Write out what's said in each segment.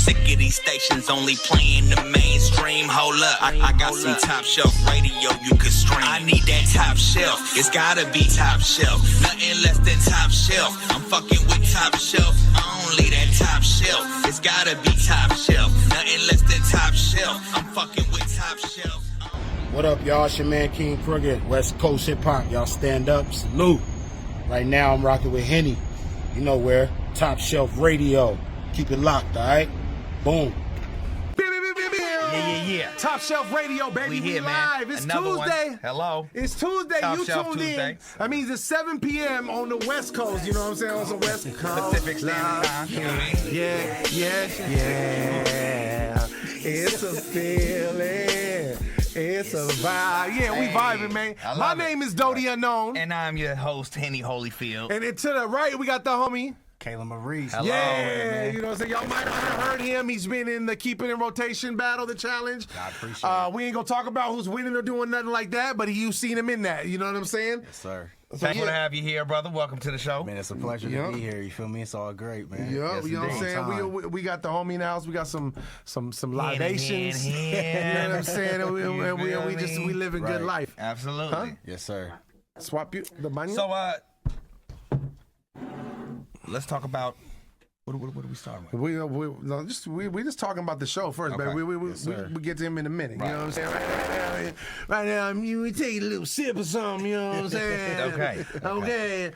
sick of these stations only playing the mainstream. Hold up, I got some top shelf radio you could stream. I need that top shelf, it's gotta be top shelf. Nothing less than top shelf. I'm fucking with top shelf, only that top shelf. It's gotta be top shelf. Nothing less than top shelf. I'm fucking with top shelf. What up, y'all? It's your man King Crooked, West Coast Hip Hop. Y'all stand up, salute. Right now I'm rocking with Henny. You know where? Top Shelf Radio. Keep it locked, alright? Boom. Yeah. Top Shelf Radio, baby. We here, live. Man. It's Another Tuesday. One. Hello. It's Tuesday. Top you Shelf tuned Tuesday. in. That means it's 7 p.m. on the West Coast. You know what I'm saying? On the West Coast. Pacific Standard Time. Yeah. It's a feeling. It's a vibe. Yeah, we vibing, man. My name is Dodie Unknown. And I'm your host, Henny Holyfield. And to the right, we got the homie Kaylin Maurice. Hello, man. You know what I'm saying? Y'all might have heard him. He's been in the Keep It in Rotation battle, the challenge. I appreciate it. We ain't gonna talk about who's winning or doing nothing like that, but you've seen him in that. You know what I'm saying? Yes, sir. Thankful to have you here, brother. Welcome to the show. Man, it's a pleasure to be here. You feel me? It's all great, man. Yeah, Yes, you know what I'm saying? We got the homie in the house. We got some libations. You know what I'm saying? And we living good life. Absolutely. Huh? Yes, sir. Swap you the money. So let's talk about what are we starting with? We just talking about the show first, Okay. baby. We get to him in a minute. Right. You know what I'm saying? Right now, we take a little sip or something. You know what I'm saying? Okay.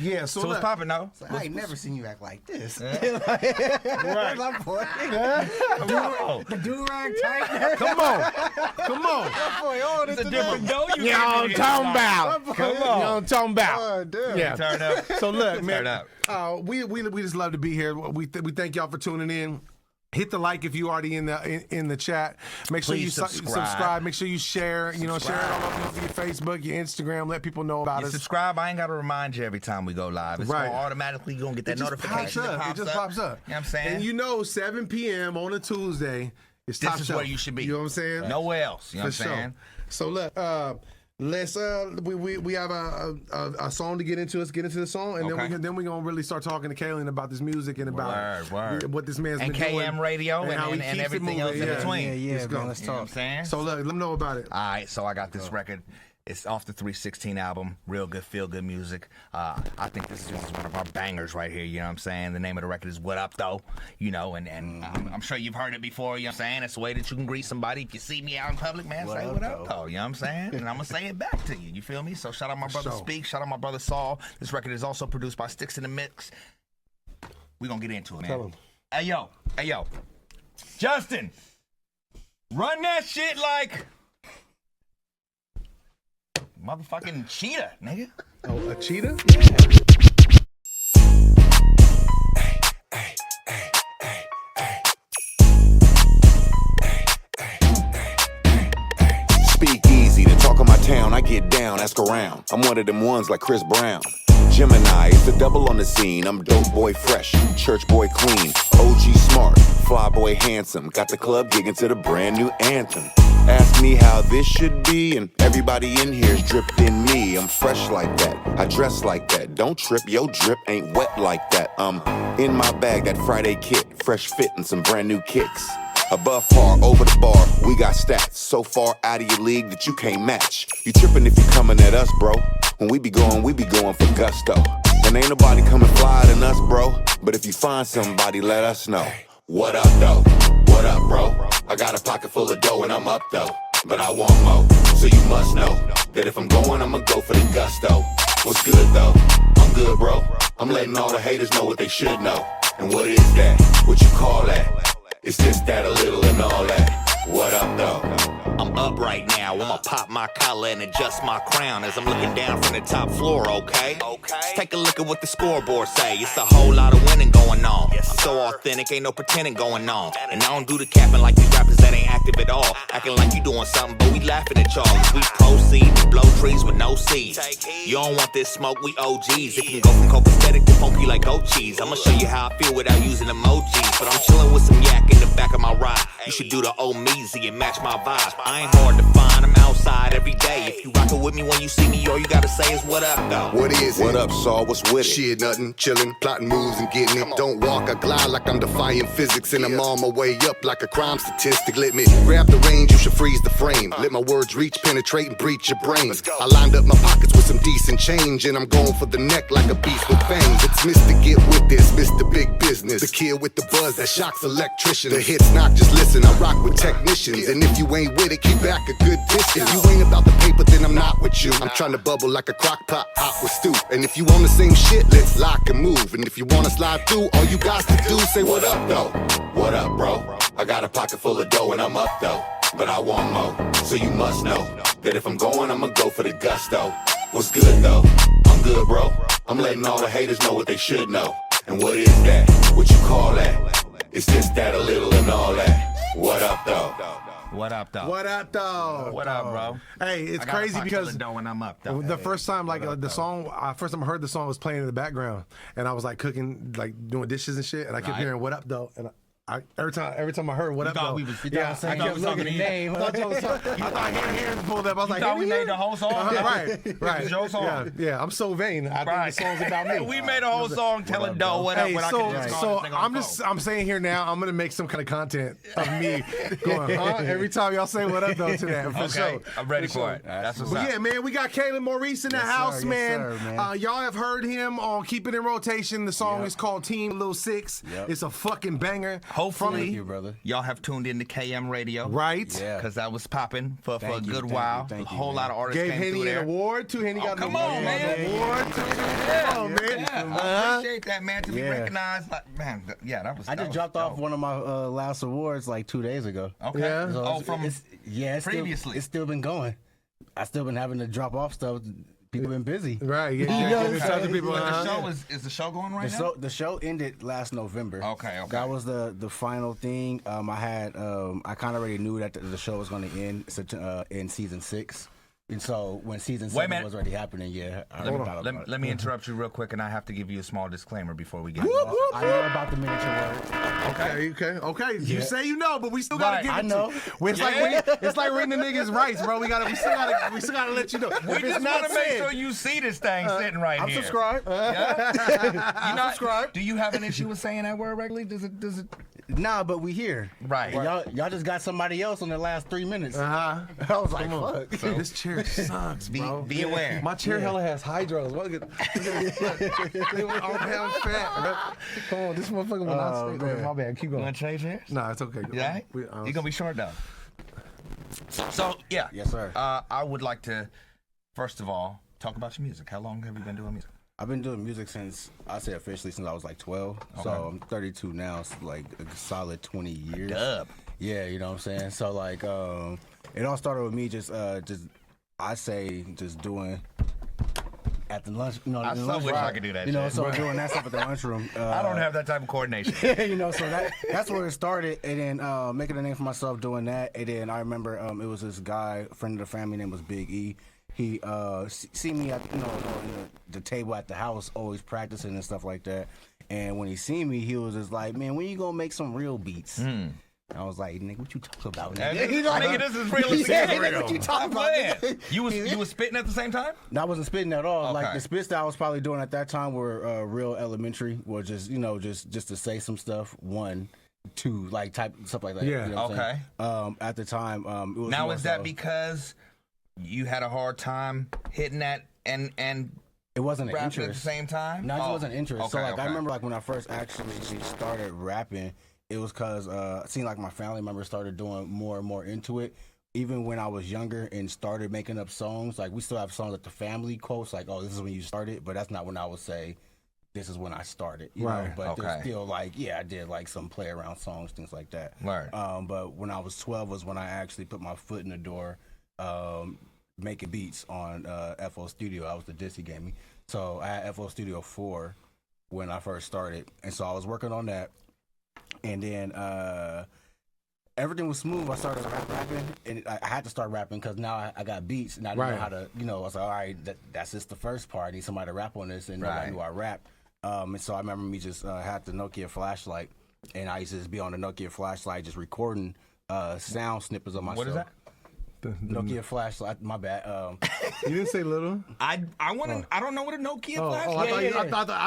Yeah. So what's popping now? So I ain't never seen you act like this. Right. My boy. The do-rag tight. Come on. My boy, It's a different dough you You know what I'm talking about. Come You know what I'm talking about. Oh, damn. Yeah. Turn up. So look, man. Turn up. We just love to be here. We thank y'all for tuning in. Hit the like if you already in the chat. Make sure Please you subscribe. Make sure you share. You know, share it all over your Facebook, your Instagram. Let people know about us. Subscribe. I ain't got to remind you every time we go live. It's Right. gonna automatically gonna get that notification. It just pops up. You know what I'm saying? And you know, 7 p.m. on a Tuesday is Top This is Shelf. where you should be. You know what I'm saying? Nowhere else. You know what I'm For sure. saying? So look, let's we have a song to get into. Let's get into the song, and Okay. then we're gonna really start talking to Kaylin about this music and about Word. what this man's And been doing. KM radio and how he and keeps it everything else moving. in between. Yeah, Let's go. man, let's You know what I'm talk. saying? So look, let them know about it. All right, so I got this record. It's off the 316 album. Real good, feel good music. I think this is one of our bangers right here. You know what I'm saying? The name of the record is What Up Though. You know, and I'm sure you've heard it before. You know what I'm saying? It's the way that you can greet somebody. If you see me out in public, man, say what up though. You know what I'm saying? And I'm gonna say it back to you. You feel me? So shout out my brother Speak. Shout out my brother Saul. This record is also produced by Sticks in the Mix. We gonna get into it, man. Tell him. Hey yo, Justin, run that shit like motherfucking cheetah, nigga. Oh, a cheetah? Speak easy, to talk of my town, I get down, ask around. I'm one of them ones like Chris Brown. Gemini, it's a double on the scene. I'm dope boy fresh, church boy clean, OG smart, fly boy handsome. Got the club gigging to the brand new anthem. Ask me how this should be, and everybody in here's dripped in me. I'm fresh like that, I dress like that. Don't trip, yo drip ain't wet like that. In my bag, that Friday kit, fresh fit and some brand new kicks. Above par, over the bar, we got stats so far out of your league that you can't match. You tripping if you coming at us, bro. When we be going for gusto. And ain't nobody coming flyer than us, bro. But if you find somebody, let us know. What up, though? What up, bro? I got a pocket full of dough and I'm up, though. But I want more, so you must know that if I'm going, I'ma go for the gusto. What's good, though? I'm good, bro. I'm letting all the haters know what they should know. And what is that? What you call that? It's this, that, a little, and all that. What up, though? I'm up right now. I'ma pop my collar and adjust my crown as I'm looking down from the top floor, okay? Let's take a look at what the scoreboard say. It's a whole lot of winning going on. I'm so authentic, ain't no pretending going on. And I don't do the capping like these rappers that ain't active at all. Acting like you doing something, but we laughing at y'all. As we proceed to blow trees with no seeds. You don't want this smoke, we OGs. It can go from copacetic to funky like goat cheese. I'ma show you how I feel without using emojis. But I'm chilling with some yak in the back of my ride. You should do the old measy and match my vibe. I ain't hard to find, I'm outside every day. If you rockin' with me when you see me, all you gotta say is what up, though. What is it? What up, Saul? What's with it? Shit, nothing, chillin', plotting moves and getting it. Don't walk, I glide like I'm defying physics, and I'm on my way up like a crime statistic. Let me grab the range, you should freeze the frame. Let my words reach, penetrate, and breach your brain. I lined up my pockets with some decent change, and I'm going for the neck like a beast with fangs. It's Mr. Get With This, Mr. Big Business, the kid with the buzz that shocks electricians. The hits knock, just listen, I rock with technicians, and if you ain't with it, keep back a good distance. If you ain't about the paper, then I'm not with you. I'm trying to bubble like a crock pot, hot with stew. And if you on the same shit, let's lock and move. And if you wanna slide through, all you got to do, say what up, though. What up, bro? I got a pocket full of dough and I'm up, though. But I want more, so you must know that if I'm going, I'ma go for the gusto. What's good, though? I'm good, bro. I'm letting all the haters know what they should know. And what is that? What you call that? It's just that, a little and all that. What up, though? What up, though? What up, though? What up, bro? Hey, it's I got a crazy pocket because full of dough when I'm up, though. the first time, like the song, first time I heard the song was playing in the background, and I was like cooking, like doing dishes and shit, and I kept Right. hearing "What up, though," and every time I heard "What up, thought though," we was- you yeah, thought I we kept was looking talking at to the you. name. I thought hearing pulled up. I was like, thought we "Here made the whole song? right. It's your song. Yeah. I'm so vain. I think the song's about me. We made a whole song telling Doe what up Hey, when I could just call this nigga on the phone. I'm saying here now, I'm gonna make some kind of content of me going, huh? Every time y'all say "What up, though" to that, for Okay, sure. I'm ready for it. That's what's But up. yeah, man, we got Kaylin Maurice in the house, sir, man. yes, sir, man. Y'all have heard him on Keep It in Rotation. The song is called Team Lil 6. Yep. It's a fucking banger. Hopefully, Thank you, brother. y'all have tuned into KM Radio. Right? Yeah. Because that was popping for a Thank you, good thank you, while. thank A you, whole man. lot of artists Gave came Henny through an there. award too. Henny got come an on, man. award too. Come on, man. Yeah, I appreciate that, man. To be Yeah. recognized, like, man, yeah, that was. I just dropped off one of my last awards like 2 days ago. Okay. Yeah. So Oh, from it's previously. it's still been going. I still been having to drop off stuff. People been busy. Right. Yeah. You know what I'm Shout out to saying? people. But the uh-huh. show is the show going right The show ended last November. Okay. That was the final thing. I kind of already knew that the show was going to end in season 6. And so when season Wait a 7 minute. was already happening, yeah. I now? already thought about it. Let me interrupt you real quick, and I have to give you a small disclaimer before we get. I know about the miniature word. Okay. You say you know, but we still gotta Right. give it I know. It's like reading the niggas' rights, bro. We still gotta let you know. We If it's just not want to make said- sure you see this thing sitting right I'm here. subscribed. You know, subscribed. Do you have an issue with saying that word regularly? Does it? Nah, but we here. Right. And y'all just got somebody else on the last 3 minutes. Uh-huh. I was like, fuck. This chair sucks, bro. Be aware. My chair hella has hydros. Look at all pound fat, bro. Come on, this motherfucker will not stay. Okay, my bad. Keep You going. want to change here? Nah, it's okay. You all right? You're gonna be short though. So yeah. Yes, sir. I would like to, first of all, talk about your music. How long have you been doing music? I've been doing music since, I say officially, since I was like 12. So I'm 32 now, so like a solid 20 years. Dub. Yeah, you know what I'm saying? So like, it all started with me just doing at the lunch, you know, I the so lunch wish I break, could do that you know, shit. so doing that stuff at the lunchroom. I don't have that type of coordination. You know, so that's where it started, and then making a name for myself doing that. And then I remember it was this guy, a friend of the family, named was Big E. He see me at the table at the house, always practicing and stuff like that. And when he seen me, he was just like, "Man, when you gonna make some real beats?" I was like, "Nigga, what you talking about?" Nigga? Nigga, this is real. This Yeah, is nigga, real. what you talking I'm about, playing. nigga? You was spitting at the same time? I wasn't spitting at all. Okay. Like the spits that I was probably doing at that time were real elementary, or just just to say some stuff. 1, 2, like type stuff like that. Yeah. You know what I'm Okay. saying? At the time, it was Now more is that so- because you had a hard time hitting that and it wasn't an rapping interest at the same time? No, it just wasn't interest. So Okay, like okay. I remember like when I first actually started rapping, it was cause I seen like my family members started doing more and more into it. Even when I was younger and started making up songs, like we still have songs that the family quotes, like, "Oh, this is when you started," but that's not when I would say, "This is when I started." You know? Right. But Okay. there's still like, yeah, I did like some play around songs, things like that. Right. But when I was 12 was when I actually put my foot in the door, making beats on FO Studio. I was the disc he gave me. So I had FO Studio 4 when I first started, and so I was working on that. And then everything was smooth. I started rapping, and I had to start rapping because now I got beats, and I didn't know how to, I was like, all right, that's just the first part. I need somebody to rap on this, and nobody knew I rapped. And so I remember me just had the Nokia flashlight, and I used to just be on the Nokia flashlight just recording sound snippets of myself. What is that? Nokia flashlight. My bad. You didn't say little. I don't know what a Nokia flashlight. I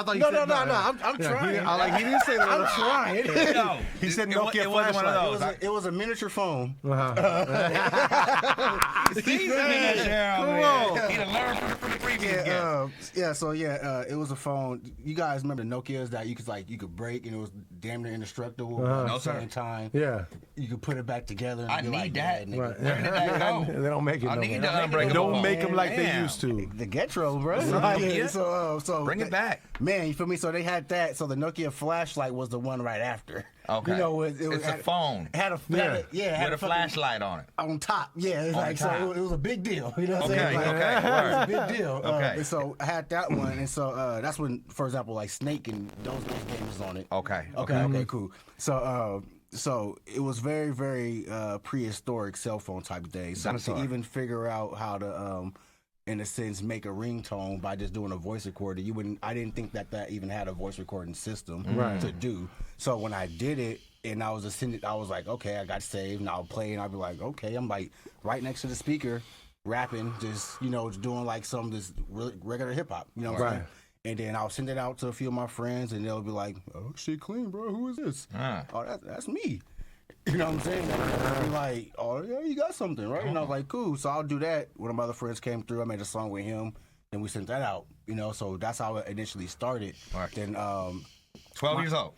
thought you No, said I'm trying. He didn't say little. I'm trying. No, He said Nokia it wasn't one of flashlight. those. It was a miniature phone. Come on. He done learned from the previous guy. It was a phone. You guys remember the Nokias that you could break and it was damn near indestructible. But No, at the sir. same time, Yeah. you could put it back together. And I be need like, that. "Yeah, nigga." Right. Where did that go? They don't make it I no need more. the unbreakable Don't phone. make them like they Damn. used to. The Getro, bro. Yeah. So Bring it back. man. You feel me? So they had that. So the Nokia flashlight was the one right after. Okay. You know, it It's a had, phone Had a had with a fucking- flashlight on it. on top. Yeah, it's like top. so it was a big deal. You know what I'm Okay, saying? Like, okay, it was word. a big deal. Okay. And so I had that one, and so that's when, for example, like Snake and those games was on it. Okay. Okay, cool. So it was very, very prehistoric cell phone type days. So That's to right. even figure out how to, in a sense, make a ringtone by just doing a voice recorder, I didn't think that even had a voice recording system to do. So when I did it, and I was like, okay, I got saved, and I'll play, and I'll be like, okay, I'm like right next to the speaker, rapping, just doing like some this regular hip hop, you know what I'm saying? And then I'll send it out to a few of my friends, and they'll be like, "Oh, shit, clean, bro. Who is this? Oh, that's me." You know what I'm saying? They'll be like, "Oh, yeah, you got something, right?" And I was like, "Cool." So I'll do that. One of my other friends came through. I made a song with him, and we sent that out. So that's how it initially started. Right. Then 12 years old.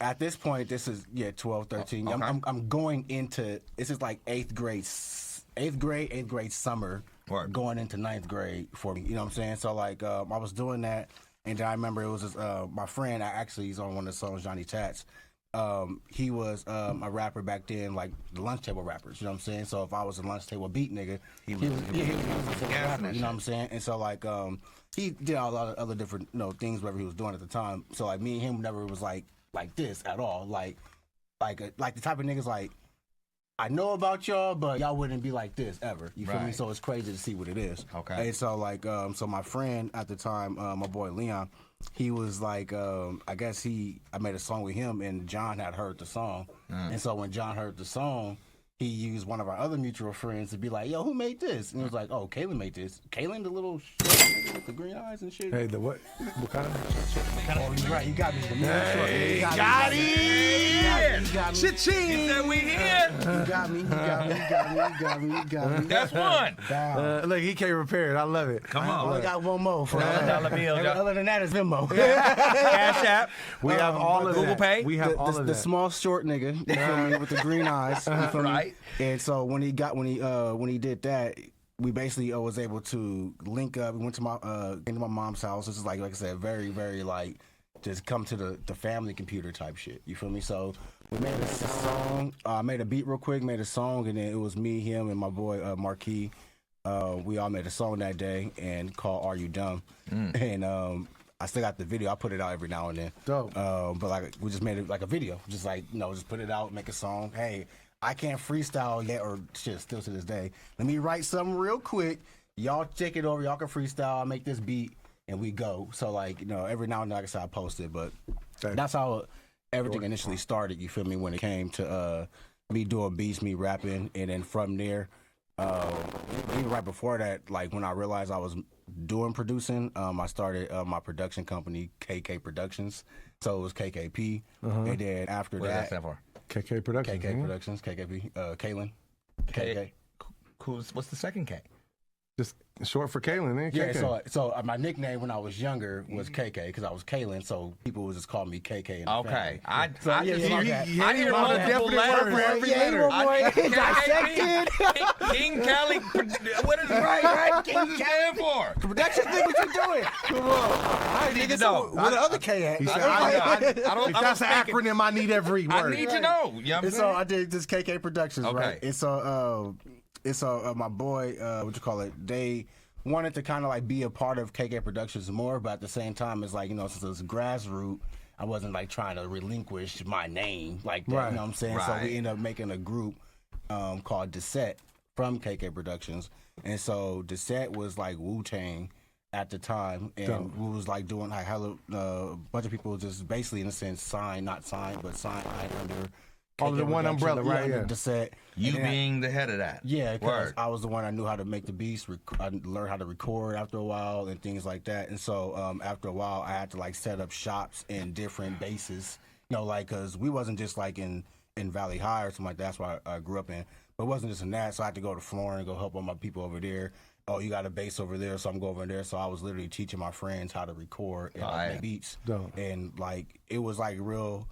at this point, this is 12, 13. Okay. I'm going into this is like eighth grade summer, Right. going into ninth grade for me. You know what I'm saying? So like I was doing that, and then I remember it was this, my friend. He's on one of the songs, Johnny Tats. He was a rapper back then, like the lunch table rappers. You know what I'm saying? So if I was a lunch table beat nigga, he was a rapper. You know what I'm saying? And so like he did a lot of other different things whatever he was doing at the time. So like me and him never was like this at all. Like the type of niggas like, I know about y'all, but y'all wouldn't be like this ever. You feel me? Right. So it's crazy to see what it is. Okay. And so like so my friend at the time, my boy Leon, he was like I guess I made a song with him, and John had heard the song. And so when John heard the song, he used one of our other mutual friends to be like, "Yo, who made this?" And he was like, "Oh, Kaylin made this. Kaylin, the little shit nigga with the green eyes and shit." Hey, the what? What kind of? Oh, you're right. You got me. The man short. Hey, You got got me. it. You got me. Cha-ching. Said we here. You got me. You got me. That's one. Down. Look, he can't repair it. I love it. Come I on. only got one more for $1 bill. Other than that, it's Venmo. Cash App. We have all of Google that. Pay? We have all of the that. small short nigga, you feel me, with the green eyes, you feel me? Right. And so when he did that, we basically was able to link up. We went to my mom's house. This is like I said, very very like just come to the family computer type shit. You feel me? So we made a song. I made a beat real quick, made a song, and then it was me, him, and my boy Marquis. We all made a song that day and called "Are You Dumb?" And I still got the video. I put it out every now and then. Dope. But like we just made it like a video, just like just put it out, make a song. Hey, I can't freestyle yet, or shit, still to this day. Let me write something real quick. Y'all check it over. Y'all can freestyle. I make this beat, and we go. So like every now and then, like I said, I post it, but that's how everything initially started. You feel me? When it came to me doing beats, me rapping, and then from there, even right before that, like when I realized I was doing producing, I started my production company, KK Productions. So it was KKP, and then after What does that that, stand for? KK Productions. KK Productions, KKP, Kaylin, KK. What's the second K? Just short for Kaylin, eh? Yeah, KK. so my nickname when I was younger was KK because I was Kaylin, so people would just call me KK. In the Okay. family. I my bad. I hear my bad. multiple Definite word for letters. every letter. Dissected. King Cali. What is right? King stand for? Production thing, what you doing? Come on. I need to know. Where the other K at? He said, I don't. if that's an acronym, I need every I word. need to know. You know what I'm And so saying? I did this KK Productions, Okay. right? And so my boy, they wanted to kind of like be a part of KK Productions more, but at the same time, it's like, since it's grassroots, I wasn't like trying to relinquish my name like that, Right. you know what I'm saying? So Right. we ended up making a group called Desset from KK Productions. And so Desset was like Wu-Tang at the time, and Dope. we was like doing like a bunch of people just basically in a sense signed under Under the one umbrella, right? Yeah. The set. You being the head of that. Yeah, because Word. I was the one I knew how to make the beats. I learned how to record after a while and things like that. And so after a while, I had to like set up shops in different bases. You know, like because we wasn't just like in Valley High or something like that. That's where I grew up in. But it wasn't just in that. So I had to go to Florida and go help all my people over there. Oh, you got a base over there, so I'm going over there. So I was literally teaching my friends how to record and make beats. Dope. And like it was like real.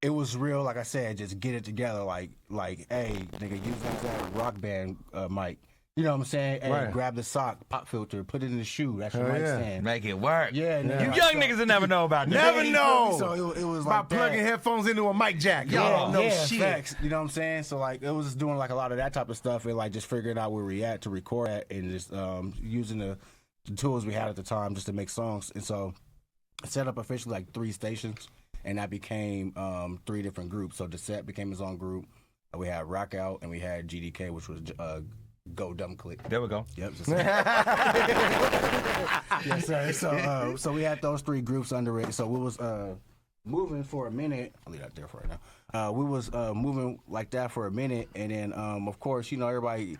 It was real, like I said, just get it together. Like, hey, nigga, use that rock band mic. You know what I'm saying? Hey, Right. grab the sock, pop filter, put it in the shoe. That's your Hell mic yeah. stand. Make it work. Yeah, You nigga. young niggas will never know about that. Never know. So it was By like plugging that. headphones into a mic jack. Y'all don't know yeah, shit. facts. You know what I'm saying? So like it was just doing like a lot of that type of stuff and like just figuring out where we at to record at and just using the tools we had at the time just to make songs. And so I set up officially like 3 stations and that became 3 different groups. So the set became his own group. We had Rock Out and we had GDK, which was Go Dumb Click. There we go. Yep. Yes, sir. So we had those 3 groups under it. So we was moving for a minute. I'll leave that there for right now. We was moving like that for a minute, and then of course, you know, everybody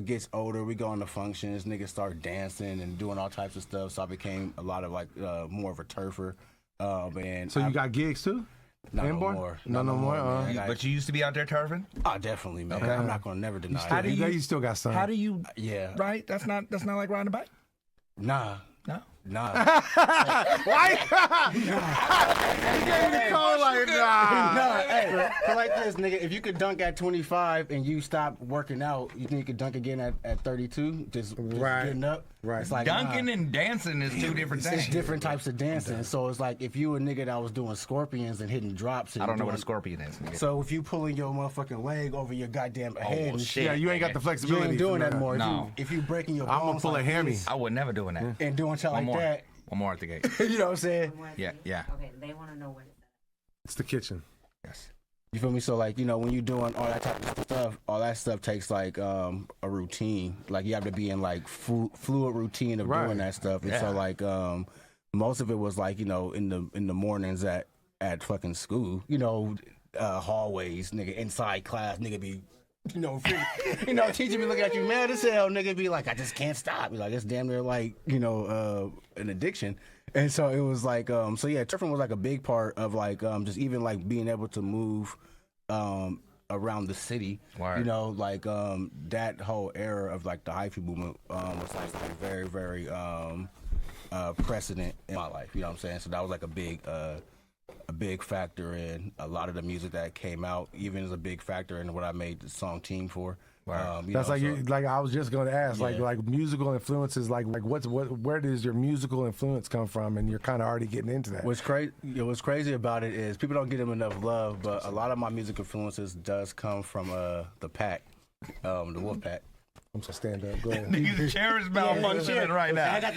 gets older. We go on the functions. Niggas start dancing and doing all types of stuff. So I became a lot of like more of a turfer. And So you got gigs too? not no Inboard? more. No more. man. But you used to be out there turfing? Oh, definitely, man. I'm not gonna never deny How it. do you- You still got some. How do you? Yeah. Right. That's not like riding a bike. Nah. No. Nah. Why? You gave me the code like, nah. Nah, hey, so like this, nigga. If you could dunk at 25 and you stop working out, you think you could dunk again at 32? Just Right. getting up. Right. It's like Dunking nah. and dancing is 2 different things. It's different types of dancing. So it's like if you a nigga that was doing scorpions and hitting drops. And I don't know what a doing- scorpion is. Nigga. So if you pulling your motherfucking leg over your goddamn head and shit. Yeah, you ain't got the you flexibility. ain't doing for that more. No. If you breaking your I'm bones gonna pull like a hammy. this I would never doing that. and doing shit One like more. that, One more at the gate. you know what I'm saying? Yeah. Yeah. Okay, they want to know what it's at. It's the kitchen. Yes. You feel me? So like, you know, when you're doing all that type of stuff, all that stuff takes like a routine. Like you have to be in like fluid routine of Right. doing that stuff. And Yeah. so like most of it was like, you know, in the mornings at fucking school, you know, hallways, nigga, inside class, nigga be teacher be looking at you mad as hell, nigga be like, I just can't stop. Like it's damn near like, an addiction. And so it was like, so yeah, turfing was like a big part of like just even like being able to move around the city. Word. You know, like that whole era of like the hyphy movement was like very, very precedent in my life. You know what I'm saying? So that was like a big factor in a lot of the music that came out, even as a big factor in what I made the song Team for. That's like like I was just going to ask, Yeah. like musical influences, like where does your musical influence come from? And you're kind of already getting into that. What's crazy about it is people don't give them enough love, but a lot of my music influences does come from the pack, the Wolf Pack. I'm so stand up. Go ahead. Nigga's chair is malfunctioning right now. I got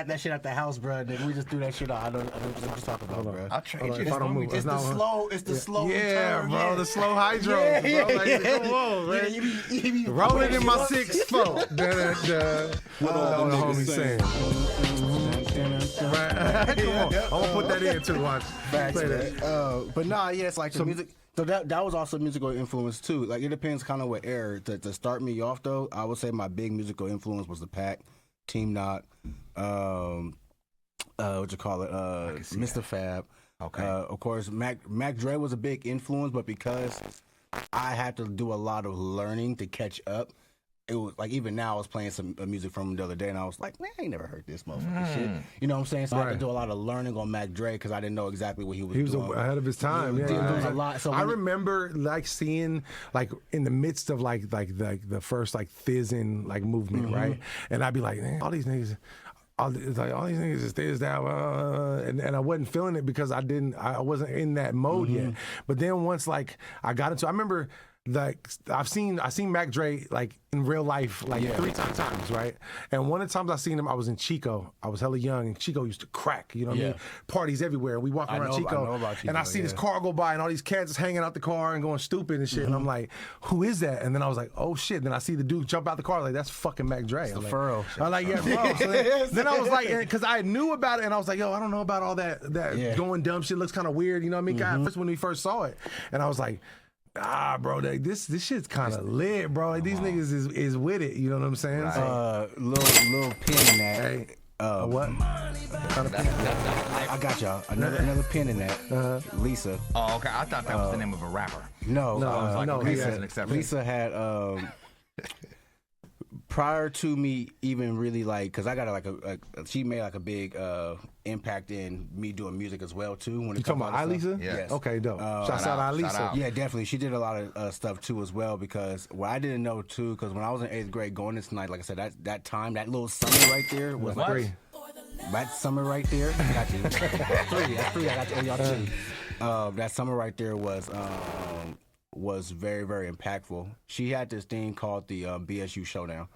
that shit at the house, bro. Nigga, we just threw that shit out. I don't know what you're talking about, bro. I'll trade Hold on, you. if I don't move, It's the slow. It's the slow. Yeah, return, bro, the slow hydro, Yeah, bro. Like, yeah. come on, man. Yeah, you be Rolling in my breaking 6'4". What all the homie saying? Right. Come on. I'm gonna put that in too. Watch. Facts, Play man. that. But nah, yeah, it's like the music. So that was also musical influence too. Like it depends kind of what era. To start me off though, I would say my big musical influence was the Pack, Team Knock, what you call it, Mr. Fab. Okay. Of course, Mac Dre was a big influence, but because I had to do a lot of learning to catch up. It was like even now I was playing some music from him the other day and I was like, man, I ain't never heard this motherfucking shit. You know what I'm saying? So I had Right. to do a lot of learning on Mac Dre because I didn't know exactly what he was He was doing. ahead of his time. He was Yeah, doing a lot. So I when- remember like seeing like in the midst of like the first like fizzing like movement, Mm-hmm. right? And I'd be like, man, all these niggas. All these niggas is this, that, and I wasn't feeling it because I wasn't in that mode Mm-hmm. yet. But then once like I got into, I remember like I seen Mac Dre like in real life like 3 times, right? And one of the times I seen him, I was in Chico. I was hella young, and Chico used to crack. You know what I mean? Parties everywhere. We walk around Chico, I know about Chico, and I see this car go by, and all these cats is hanging out the car and going stupid and shit. And I'm like, who is that? And then I was like, oh shit. Then I see the dude jump out the car, like that's fucking Mac Dre. It's I'm the like, furrow. I'm like, yeah, bro. So then I was like, because I knew about it, and I was like, yo, I don't know about all that going dumb shit. Looks kind of weird. You know what I mean? First when we first saw it, and I was like, bro, like, this shit's kind of lit, bro. Like these niggas is with it. You know what I'm saying? Right. Little pin in that. Hey, what? I got y'all. Another pin in that. Lisa. Oh, okay. I thought that was the name of a rapper. No, Lisa had prior to me even really like, because I got like she made like a big impact in me doing music as well too. When You talking about Lisa? Yeah. Yes. Okay, dope. Shout out Lisa. shout out. Yeah, definitely. She did a lot of stuff too as well, because what I didn't know too, because when I was in 8th grade going this night, like I said, that time, that little summer right there was What? Three. that summer right there. I got you. That's three. I got you. Y'all two. That summer right there was very, very impactful. She had this thing called the BSU Showdown.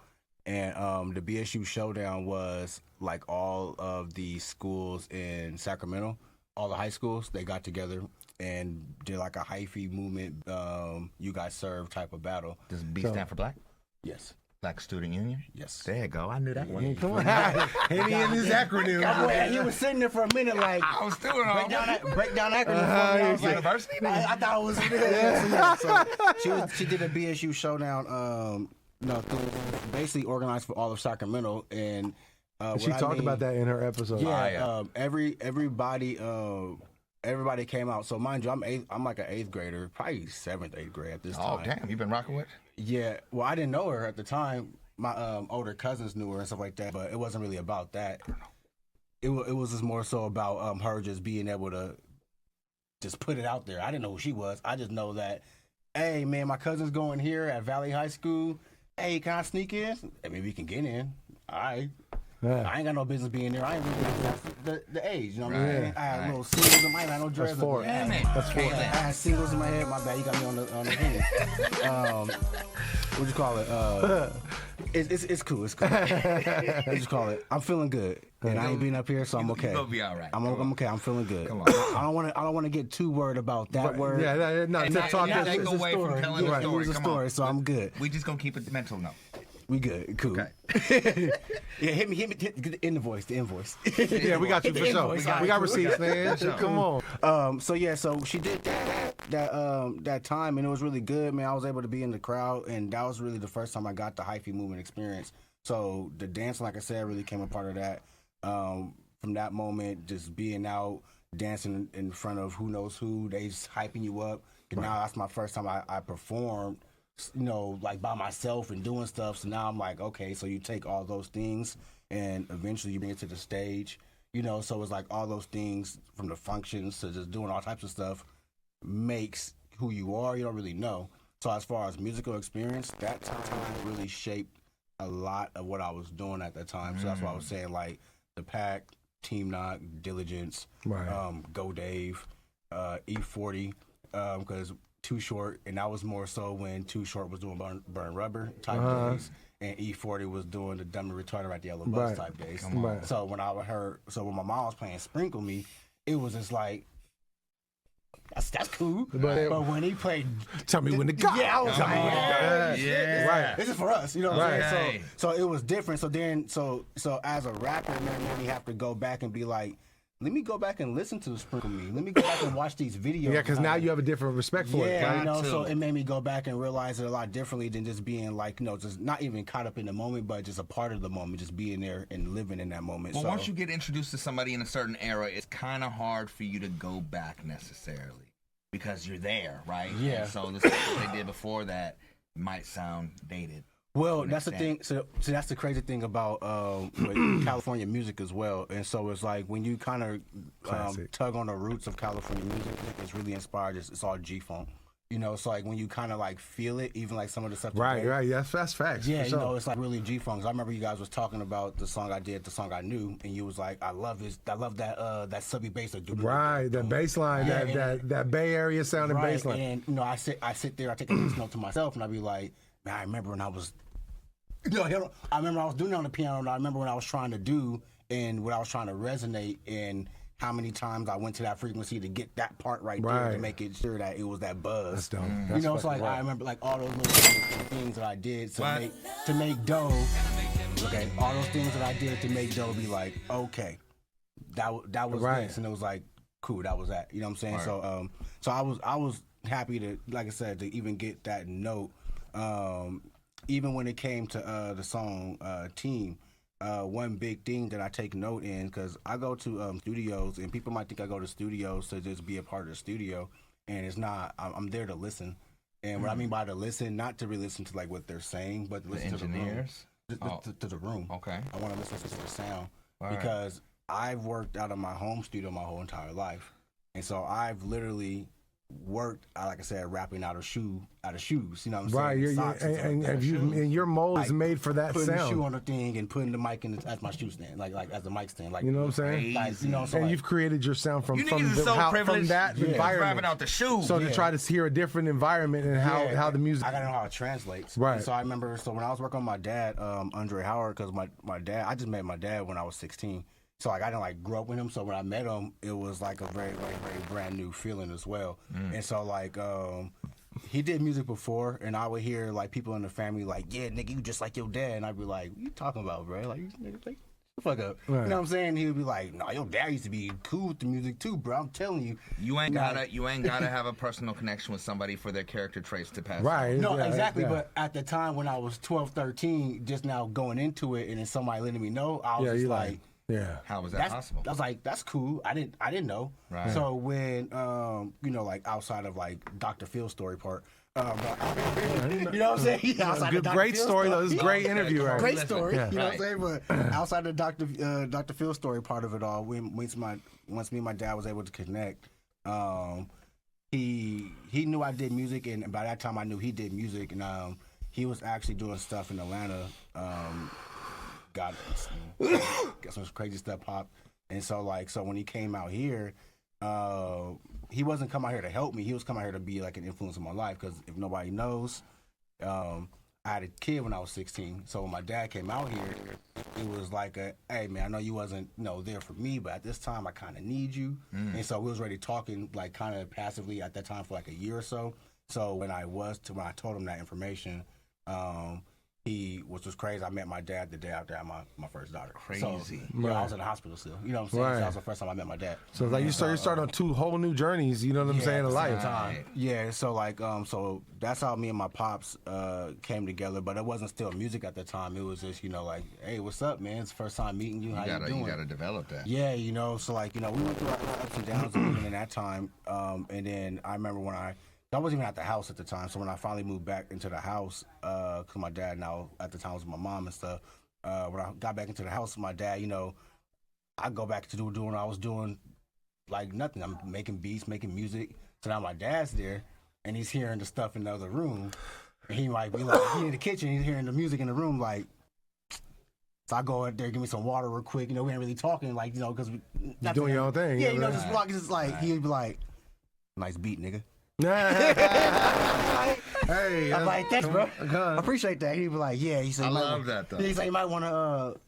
And the BSU Showdown was like all of the schools in Sacramento, all the high schools, they got together and did like a hyphy movement, you guys serve type of battle. Does B stand for Black? Yes. Black Student Union? Yes. There you go. I knew that one. Come on. Henny in his acronym. He was sitting there for a minute like, I was doing all break down acronym for me. I was like, University? I thought it was so she did a BSU Showdown, basically organized for all of Sacramento, and She talked about that in her episode. Yeah, everybody came out. So mind you, I'm like an 8th grader, probably 7th, 8th grade at this time. Oh, damn. You been rocking with? Yeah, well, I didn't know her at the time. My older cousins knew her and stuff like that, but it wasn't really about that. It was just more so about her just being able to just put it out there. I didn't know who she was. I just know that, hey, man, my cousin's going here at Valley High School. Hey, can I sneak in? I mean, we can get in. All right. Yeah. I ain't got no business being there. I ain't really the age, you know what I mean? Yeah. I had little singles in my head. I had no dreads. That's four. Damn it. That's four. I had singles in my head. My bad. You got me on the head. What you call it? It's cool. It's cool. What you call it? I'm feeling good, and I ain't been up here, so I'm okay. You gonna be all right. I'm okay. I'm feeling good. Come on. I don't want to get too worried about that word. Yeah, no, And to not- talk not that take shit. away from telling the Right, story. it was a Come story, on. so I'm good. We just gonna keep it mental note. We good. Cool. Okay. Yeah, hit me. The invoice. Yeah, we got you for sure. Invoice, We got receipts, man. Come on. So she did that time, and it was really good, man. I was able to be in the crowd, and that was really the first time I got the hyphy movement experience. So the dance, like I said, really came a part of that. From that moment, just being out dancing in front of who knows who, they just hyping you up. And now that's my first time I performed, like by myself and doing stuff. So now I'm like, okay, so you take all those things and eventually you bring it to the stage, so it's like all those things from the functions to just doing all types of stuff makes who you are. You don't really know. So as far as musical experience, that time really shaped a lot of what I was doing at that time. So that's why I was saying like the Pack, Team Knock, Diligence, Right. Go Dave, E40, because Too Short, and that was more so when Too Short was doing Burn Rubber type days, and E40 was doing the Dumb and Retarded at the Yellow Bus type days. Right. So when when my mom was playing Sprinkle Me, it was just like, that's cool. But when he played, Tell me when to go. yeah, I was like, Right. this is for us, you know what I'm Right. saying? So it was different. So then, so as a rapper, man, you really have to go back and be like, let me go back and listen to Sprinkle Me. Let me go back and watch these videos. Yeah, because now you have a different respect for it. Yeah, Right? so it made me go back and realize it a lot differently than just being like, just not even caught up in the moment, but just a part of the moment, just being there and living in that moment. Well, so once you get introduced to somebody in a certain era, it's kind of hard for you to go back necessarily because you're there, right? Yeah. And so the stuff that they did before that might sound dated. Well, that's the thing. So that's the crazy thing about with California music as well. And so it's like when you kind of Classic. tug on the roots of California music, it's really inspired. It's all G-funk. You know, so like when you kind of like feel it, even like some of the stuff. Right, today, right. That's facts. Yeah, for you sure. know, it's like really G-Funk. I remember you guys was talking about the song I did, the song I knew, and you was like, I love that subby bass. Right, that bass line, that Bay Area sounding right, bass line. And you know, I sit there, I take a bass note to myself, and I be like, man, I remember when I was, I remember I was doing it on the piano, and I remember when I was trying to do and what I was trying to resonate and how many times I went to that frequency to get that part right there to make it sure that it was that buzz. That's dope. You know, it's like I remember like all those little things that I did to make dough. Okay, all those things that I did to make dough be like, okay, that was this, and it was like, cool, that was that. You know what I'm saying? Right. So I was happy to, like I said, to even get that note. Even when it came to the song Team. One big thing that I take note in, because I go to studios, and people might think I go to studios to just be a part of the studio, and it's not. I'm there to listen, and what I mean by to listen, not to really listen to like what they're saying, but to listen to the room. To the room. Okay. I want to listen to the sound because I've worked out of my home studio my whole entire life, and so I've literally worked, like I said, rapping out of shoes. You know what I'm saying? Right, and your mold is made for that putting sound. Putting the shoe on the thing and putting the mic in as my shoe stand, like as a mic stand. Like, you know what I'm saying? Like, you know, so and like, you've created your sound from that environment. environment. Out the shoe. So to try to hear a different environment and how the music. I gotta know how it translates. Right. And so I remember, when I was working with my dad, Andre Howard, because my dad, I just met my dad when I was 16. So like I didn't like grow up with him. So when I met him, it was like a very, very, very brand new feeling as well. And so like he did music before, and I would hear like people in the family like, yeah, nigga, you just like your dad, and I'd be like, what you talking about, bro? Like, nigga, like, fuck up. Right. You know what I'm saying? He would be like, no, your dad used to be cool with the music too, bro. I'm telling you. You ain't gotta have a personal connection with somebody for their character traits to pass. Right. No, exactly. Yeah. But at the time when I was 12, 13, just now going into it, and then somebody letting me know, I was just like. Yeah. How was that possible? I was like, that's cool. I didn't know. Right. So when you know, like outside of like Dr. Phil's story part, you know what I'm saying? Yeah, great story though. This is a great interview, right? Great story. Yeah. You know what I'm saying? But outside of Dr. Phil's story part of it all, once me and my dad was able to connect, he knew I did music, and by that time I knew he did music, and he was actually doing stuff in Atlanta. Got some crazy stuff popped, and so when he came out here, he wasn't coming out here to help me. He was coming out here to be like an influence in my life. Because if nobody knows, I had a kid when I was 16. So when my dad came out here, it was like hey man, I know you wasn't there for me, but at this time I kind of need you. And so we was already talking like kind of passively at that time for like a year or so. So when I told him that information, which was crazy, I met my dad the day after I had my first daughter. Crazy. So, I was in the hospital still. You know what I'm saying? Right. So that was the first time I met my dad. So it's like you start on two whole new journeys, you know what I'm saying, in life. Yeah, so so that's how me and my pops came together, but it wasn't still music at the time. It was just, like, hey, what's up, man? It's the first time meeting you. How you doing? You gotta develop that. Yeah, so like, we went through our ups and downs in that time. And then I remember when I wasn't even at the house at the time, so when I finally moved back into the house, because my dad now at the time was my mom and stuff, when I got back into the house with my dad, I go back to doing what I was doing, like nothing. I'm making beats, making music. So now my dad's there, and he's hearing the stuff in the other room, and he might be like, he in the kitchen, he's hearing the music in the room, like. So I go in there, give me some water real quick. We ain't really talking, like, because we doing your own thing. Yeah, just like he'd be like, nice beat, nigga. Hey, I'm like, thanks, bro. I appreciate that. He'd be like, yeah. He said, I love that though. He said, you might want to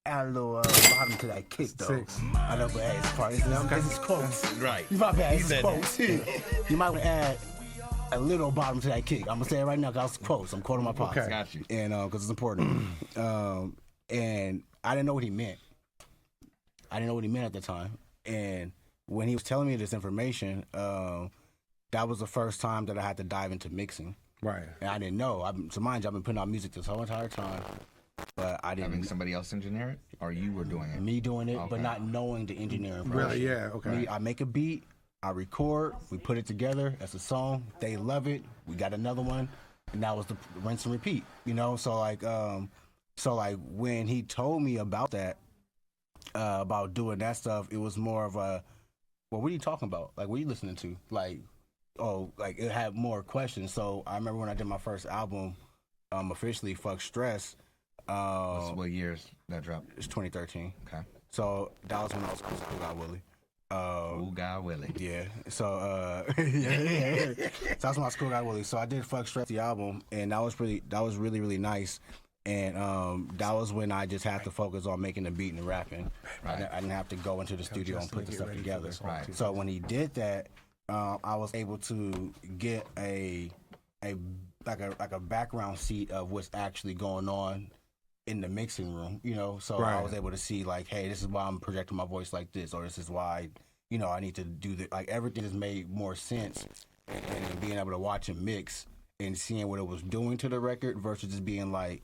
add a little bottom to that kick, though. 6. I know, but hey, it's part. This is quotes. Right. My bad. This is quotes. You might want to add a little bottom to that kick. I'm gonna say it right now because quotes. I'm quoting my pops. Okay. Got you. And because it's important. And I didn't know what he meant. At the time. And when he was telling me this information, that was the first time that I had to dive into mixing. Right. And I didn't know. So mind you, I've been putting out music this whole entire time, but I didn't. Having somebody else engineer it, or you were doing it? Me doing it, but not knowing the engineering process. Really? Yeah. Okay. I make a beat, I record, we put it together as a song. They love it. We got another one, and that was the rinse and repeat. So like when he told me about that, about doing that stuff, it was more of a, well, what are you talking about? Like, what are you listening to? Like, like it had more questions. So I remember when I did my first album, officially, Fuck Stress. What years that dropped? It's 2013. Okay. So that was when I was cool guy Willie. Ooh, God Willie. Yeah. So yeah. So that's when I was cool guy Willie. So I did Fuck Stress, the album, and that was really nice. And that was when I just had to focus on making the beat and the rapping. Right. I didn't have to go into the studio and put the stuff together. Right. So when he did that, I was able to get a background seat of what's actually going on in the mixing room, you know. So I was able to see like, hey, this is why I'm projecting my voice like this, or this is why, you know, I need to do that. Like everything has made more sense, and being able to watch him mix and seeing what it was doing to the record versus just being like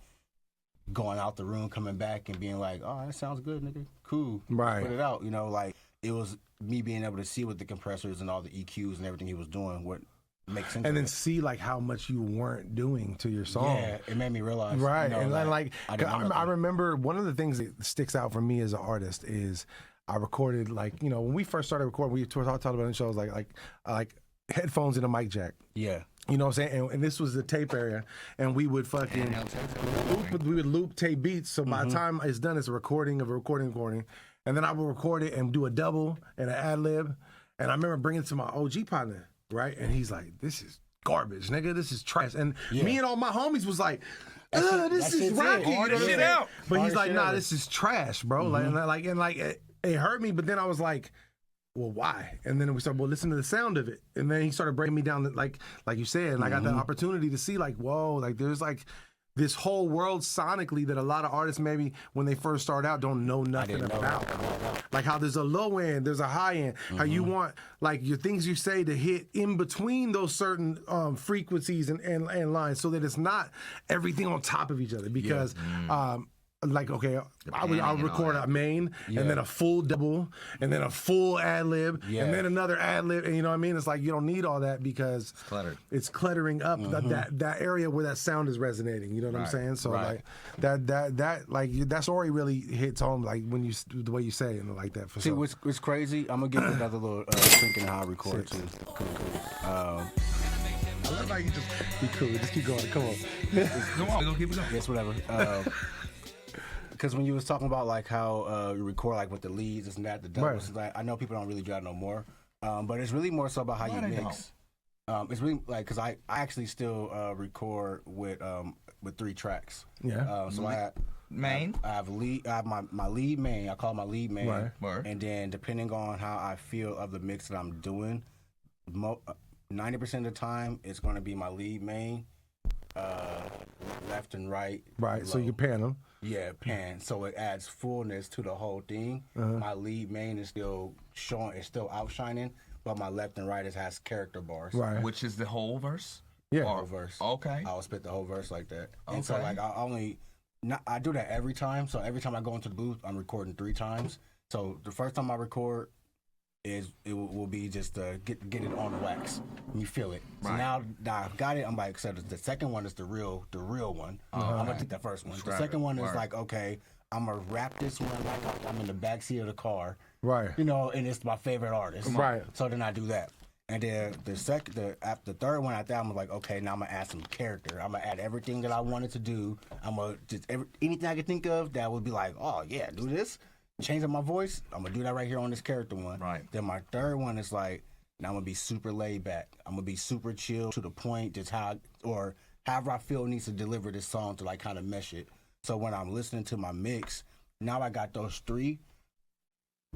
going out the room, coming back and being like, oh, that sounds good, nigga, cool, Right. put it out, you know. Like it was me being able to see what the compressors and all the EQs and everything he was doing, what makes sense, And of then it. see like how much you weren't doing to your song. Yeah, it made me realize, Right. you know, And then, like, I didn't know I nothing. remember one of the things that sticks out for me as an artist is I recorded, like, you know, when we first started recording, we talked about it in shows, like headphones and a mic jack. Yeah. You know what I'm saying? And this was the tape area, and we would fucking loop tape beats. So by the time it's done, it's a recording of a recording, and then I would record it and do a double and an ad lib. And I remember bringing it to my OG partner, right? And he's like, "This is garbage, nigga. This is trash." And me and all my homies was like, this that is shit's rocky. it. You know Hard what as I'm shit saying? out. But Hard he's as like, shit "Nah, ever. this is trash, bro." Like it hurt me. But then I was like, well, why? And then we started, well, listen to the sound of it. And then he started breaking me down, like you said, and I got the opportunity to see, like, whoa, like there's like this whole world sonically that a lot of artists maybe when they first start out don't know nothing didn't know about. that. Like how there's a low end, there's a high end. How you want like your things you say to hit in between those certain frequencies and lines, so that it's not everything on top of each other. Because like, okay, I'll record a main and then a full double and then a full ad lib and then another ad lib, and you know what I mean? It's like you don't need all that because It's cluttered. it's cluttering up that area where that sound is resonating. You know what I'm saying? So like that story really hits home, like when you the way you say it and like that. For See, sure. what's crazy, I'm going to give another little thinking how I record too. I love how you just be cool. Just keep going. Come on. Come on, we're gonna keep it going. Yes, whatever. Because when you was talking about like how you record like with the leads, this and that, the doubles, like, I know people don't really do that no more, but it's really more so about how you mix. It's really like because I actually still record with 3 tracks. Yeah. So I have Main. I have my lead main. I call it my lead main. Right. Word. And then depending on how I feel of the mix that I'm doing, 90% of the time it's going to be my lead main, left and right. Right. So low. you pan them. Yeah, pan. So it adds fullness to the whole thing. My lead main is still showing, it's still outshining, but my left and right has character bars. Right. Which is the whole verse? Yeah. Whole verse. Okay. I'll spit the whole verse like that. And so Okay. like I do that every time. So every time I go into the booth, I'm recording 3 times. So the first time I record will be just to get it on the wax. And you feel it. So Right. now I've got it. I'm like, so the second one is the real one. I'm gonna take that first one. The second one is like, okay, I'm gonna rap this one like I'm in the backseat of the car. Right. You know, and it's my favorite artist. Right. So then I do that. And then the third one after that, I'm like, okay, now I'm gonna add some character. I'm gonna add everything that I wanted to do. I'm gonna just anything I could think of that would be like, oh yeah, do this. Change up my voice. I'm gonna do that right here on this character one. Right. Then my third one is like, now I'm gonna be super laid back. I'm gonna be super chill to the point, just however I feel needs to deliver this song to like kind of mesh it. So when I'm listening to my mix, now I got those 3.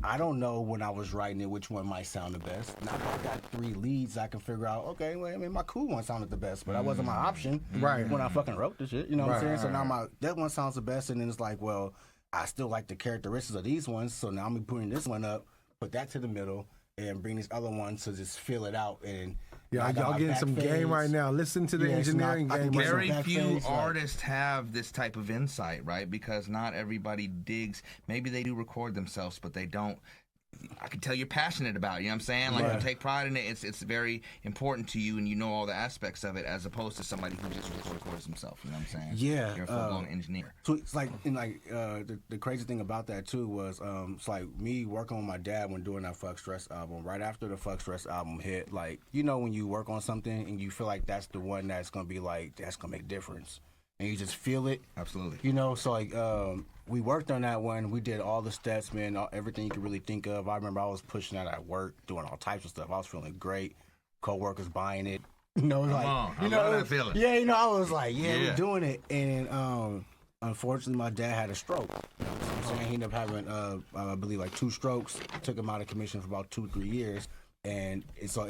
I don't know when I was writing it which one might sound the best. Now I got 3 leads, I can figure out, okay, well, I mean, my cool one sounded the best, but that wasn't my option when I fucking wrote the shit. You know what I'm saying? So now that one sounds the best, and then it's like, well, I still like the characteristics of these ones, so now I'm putting this one up, put that to the middle, and bring these other ones to just fill it out. And Yeah, I got y'all my getting back some phase. game right now. Listen to the Yeah, so now engineering I can game. get some Very back few phase, like- artists have this type of insight, right? Because not everybody digs. Maybe they do record themselves, but they don't I can tell you're passionate about it, you know what I'm saying? Like, you take pride in it. It's very important to you, and you know all the aspects of it, as opposed to somebody who just records himself, you know what I'm saying? Yeah. You're a full-blown engineer. So it's like, and like the crazy thing about that too was, it's like me working with my dad when doing that Fuck Stress album. Right after the Fuck Stress album hit, like, you know, when you work on something and you feel like that's the one that's gonna be like, that's gonna make a difference, and you just feel it. Absolutely. You know, so like, we worked on that one. We did all the steps, man, everything you could really think of. I remember I was pushing that at work, doing all types of stuff. I was feeling great. Co-workers buying it. You know, like, I love that feeling. Yeah, you know, I was like, we're doing it. And unfortunately, my dad had a stroke. You know what I'm saying? He ended up having, I believe, like 2 strokes. Took him out of commission for about 2-3 years. And so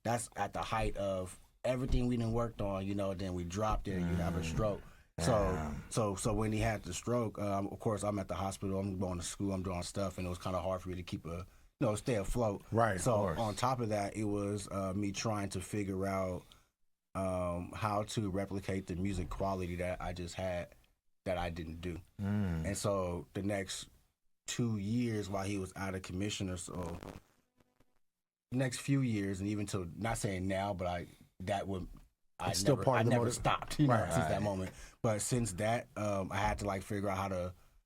that's at the height of everything we done worked on. You know, then we dropped it, and you have a stroke. So when he had the stroke, of course, I'm at the hospital. I'm going to school. I'm doing stuff, and it was kind of hard for me to keep stay afloat. Right. So on top of that, it was me trying to figure out how to replicate the music quality that I just had that I didn't do. And so the next 2 years while he was out of commission, or so, next few years, and even till, not saying now, but I never stopped, you know, since that moment. But since that, I had to like figure out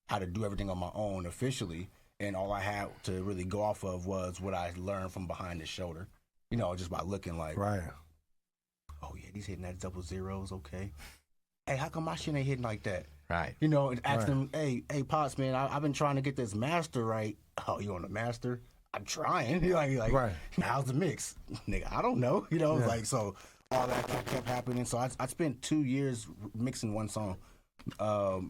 how to do everything on my own officially. And all I had to really go off of was what I learned from behind the shoulder, you know, just by looking like, right. Oh yeah, he's hitting that 00s, okay. Hey, how come my shit ain't hitting like that? Right. You know, and ask them, hey, Pops, man, I've been trying to get this master right. Oh, you on the master? I'm trying. like, right. How's the mix? Nigga, I don't know. You know, like, so all that kept happening. So I spent 2 years mixing one song. I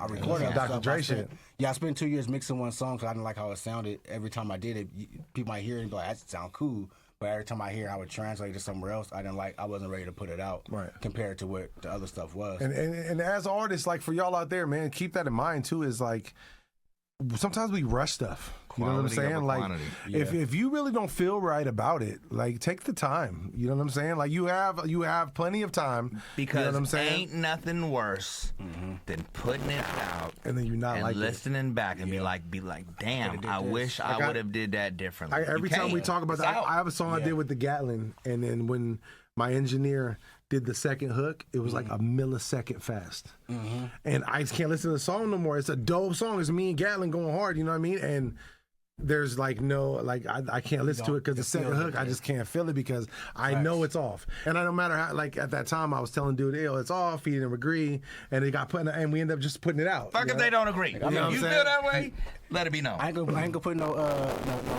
recorded Dr. Dre shit. Yeah, I spent 2 years mixing one song because I didn't like how it sounded. Every time I did it, people might hear it and be like, that sound cool. But every time I hear it, I would translate it to somewhere else. I wasn't ready to put it out compared to what the other stuff was. And as artists, like for y'all out there, man, keep that in mind too, is like, sometimes we rush stuff. You know what I'm saying? Like, if you really don't feel right about it, like, take the time. You know what I'm saying? Like, you have plenty of time. Because you know what I'm saying? Ain't nothing worse than putting it out and then you're not and like listening back and be like, damn, I wish I would have did that differently. Every time we talk about that, I have a song I did with the Gatlin, and then when my engineer did the second hook, it was like a millisecond fast. And I just can't listen to the song no more. It's a dope song. It's me and Gatlin going hard, you know what I mean? And there's like no, like I can't listen to it because the second hook, I just can't feel it because I know it's off. And I no matter how, like at that time I was telling dude, yo, it's off, he didn't agree, and they got put in, and we ended up just putting it out. Fuck if they don't agree. You know if you feel that way, let it be known. I ain't gonna put no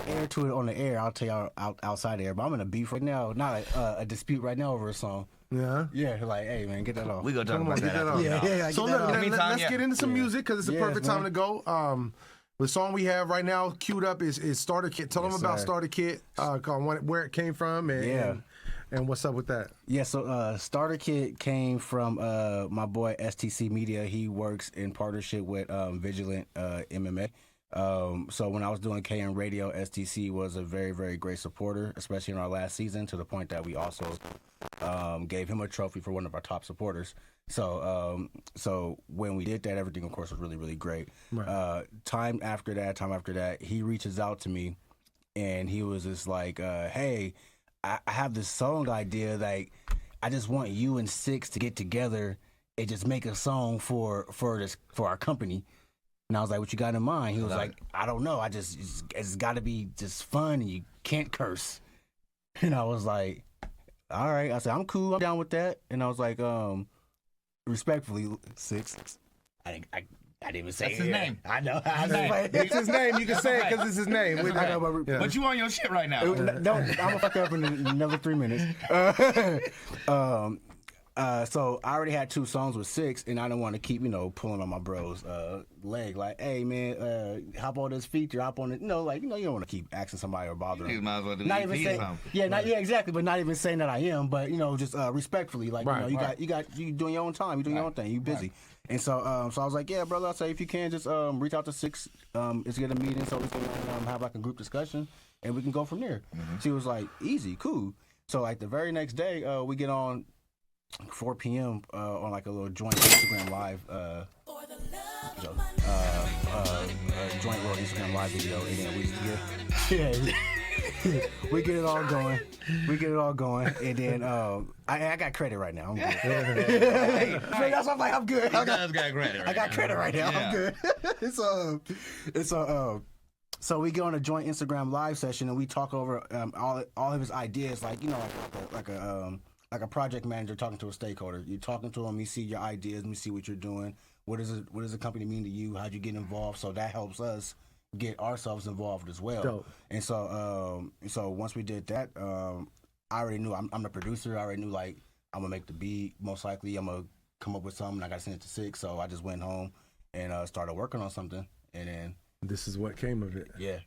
air to it on the air. I'll tell y'all outside air, but I'm in a beef right now, not a dispute right now over a song. Yeah, like, hey man, get that off. We gonna talk about that. Yeah. So look, let's get into some music because it's the perfect time to go. The song we have right now queued up is Starter Kit. Tell them about Starter Kit, where it came from, and what's up with that. Yeah, so Starter Kit came from my boy STC Media. He works in partnership with Vigilant MMA. So when I was doing KM Radio, STC was a very, very great supporter, especially in our last season, to the point that we also gave him a trophy for one of our top supporters. So when we did that, everything, of course, was really, really great. Right. Time after that, he reaches out to me, and he was just like, hey, I have this song idea. Like, I just want you and Six to get together and just make a song for our company. And I was like, what you got in mind? He was like, I don't know. It's got to be just fun, and you can't curse. And I was like, all right. I said, I'm cool. I'm down with that. And I was like, respectfully, Six. I didn't even say That's his name. I know. It's his name. You can say it because it's his name. But you on your shit right now. I'm gonna fuck up in another 3 minutes. So I already had 2 songs with Six, and I didn't want to keep, pulling on my bro's leg. Like, hey man, hop on this feature, hop on it. You don't want to keep asking somebody or bothering. You might as well do not even saying, exactly, but not even saying that I am, but just respectfully, like, you doing your own time, you doing your own thing, you busy. And so I was like, yeah, brother, I say if you can just reach out to Six, let's get a meeting so we can have like a group discussion, and we can go from there. She was like, easy, cool. So like the very next day, we get on 4 p.m. On like a little joint Instagram live a joint roll Instagram live video, and then we just get we get it all going. We get it all going, and then I got credit right now. I'm good. That's why I'm like, I'm good. He does got credit. I got credit right now. Yeah. I'm good. So we go on a joint Instagram live session, and we talk over all of his ideas, like like a project manager talking to a stakeholder. You're talking to him, you see your ideas, and you see what you're doing. What does the company mean to you? How'd you get involved? So that helps us get ourselves involved as well. Dope. And so once we did that, I already knew I'm the producer. I already knew like I'm gonna make the beat. Most likely I'm gonna come up with something. I gotta send it to Six. So I just went home and started working on something. And then this is what came of it. yeah,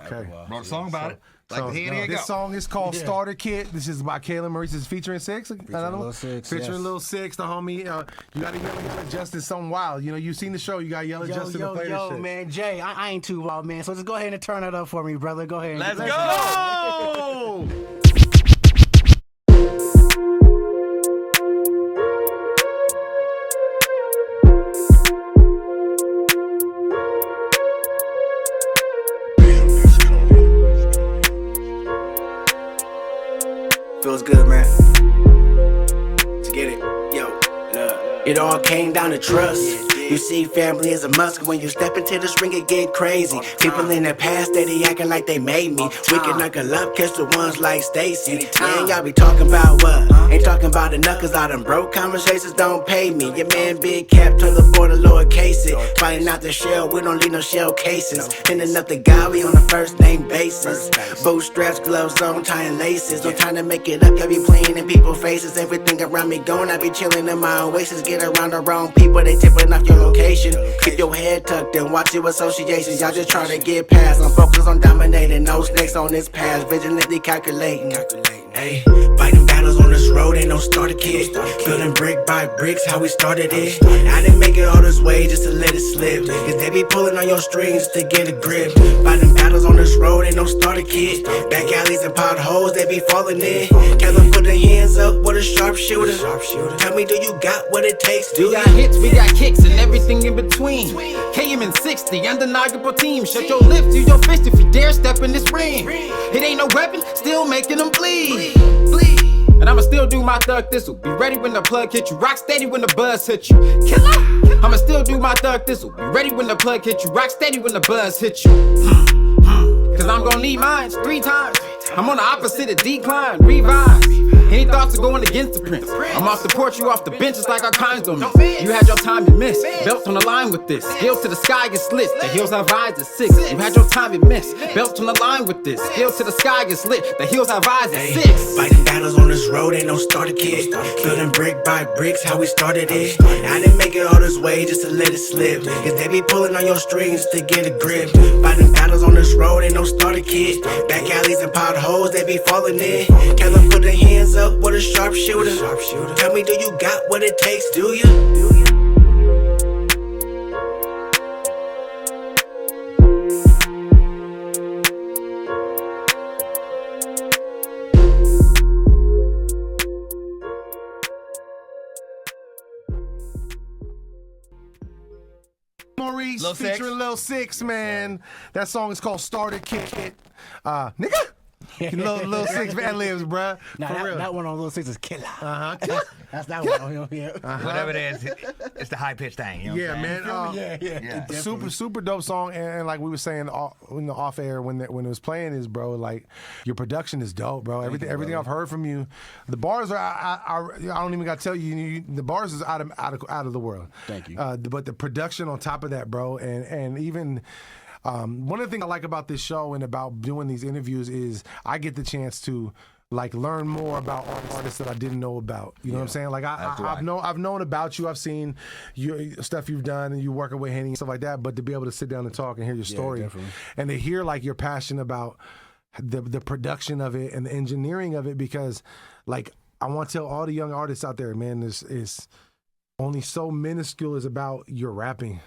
Okay. Wrote a song about it. So, Here you this go. song is called Starter Kit. This is by Kaylin Maurice. It's featuring Six. Lil Six, Featuring yes. Lil Six, the homie. You gotta yell at Justin something wild. You've seen the show. You gotta yell at Justin to play this shit. man, Jay, I ain't too wild, man. So just go ahead and turn it up for me, brother. Go ahead. Let's go. Feels good, man. Let's get it. Yo, look. It all came down to trust. You see, family is a must. When you step into this ring, it get crazy. People in the past, they acting like they made me. We can knuckle up, catch the ones like Stacy. Man, y'all be talking about what? Ain't talking about enough, cause all them broke conversations don't pay me. Your man Big Cap told the boy to lower case it. Finding out the shell, we don't leave no shell cases. Ending up the guy, we on the first name basis. Bootstraps, gloves on, tying laces. No time to make it up, I be playing in people's faces. Everything around me gone, I be chilling in my oasis. Get around the wrong people, they tipping off your location. Keep your head tucked and watch your associations. Y'all just trying to get past. I'm focused on dominating, no snakes on this path. Vigilantly calculating. Hey, fighting battles on this road, ain't no starter kit. Building brick by bricks, how we started it. I didn't make it all this way just to let it slip. Cause they be pulling on your strings to get a grip. Fighting battles on this road, ain't no starter kit. Back alleys and potholes, they be falling in. Tell them put their hands up with a sharpshooter. Tell me, do you got what it takes? Do We got hits, we got kicks, and everything in between. KM and 60, undeniable team. Shut your lips, use your fist if you dare step in this ring. It ain't no weapon, still making them bleed. And I'ma still do my thug thistle. Be ready when the plug hit you. Rock steady when the buzz hit you. Killer. I'ma still do my thug thistle. Be ready when the plug hit you. Rock steady when the buzz hit you. Cause I'm gonna need mine 3 times. I'm on the opposite of decline, revise. Any thoughts of going against the prince? I'm off the porch, you off the bench, it's like our kinds don't miss. You had your time, you missed. Belts on the line with this. Skills to the sky get slits. The hills have eyes at 6. You had your time, you missed. Belts on the line with this. Skills to the sky get lit. The hills have eyes at 6. Fighting battles on this road, ain't no starter kit. Building brick by bricks, how we started it. I didn't make it all this way just to let it slip. Cause they be pulling on your strings to get a grip. Fighting battles on this road, ain't no starter kit. Back alleys and potholes, they be falling in. Tell them put their hands up with a sharpshooter. Tell me, do you got what it takes? Do you? Maurice Lil Six. featuring Lil Six, man. That song is called Starter Kit. Nigga. Lil Six ad libs, bruh. Nah, For real. that one on Lil Six is killer. Uh-huh. That's that one on him. Yeah. Whatever it is, it's the high pitched thing. You know Yeah, what I'm saying? man. Yeah. Super dope song, and like we were saying in the off air when it was playing is, bro, like your production is dope, bro. Everything I've heard from you, the bars are I don't even got to tell you, the bars is out of the world. Thank you. But the production on top of that, bro, and even. One of the things I like about this show and about doing these interviews is I get the chance to like learn more about artists that I didn't know about. You know what I'm saying? Like I've known about you. I've seen your stuff you've done and you working with Henny and stuff like that. But to be able to sit down and talk and hear your story definitely. and to hear like your passion about the production of it and the engineering of it, because like I want to tell all the young artists out there, man, this is only so minuscule is about your rapping.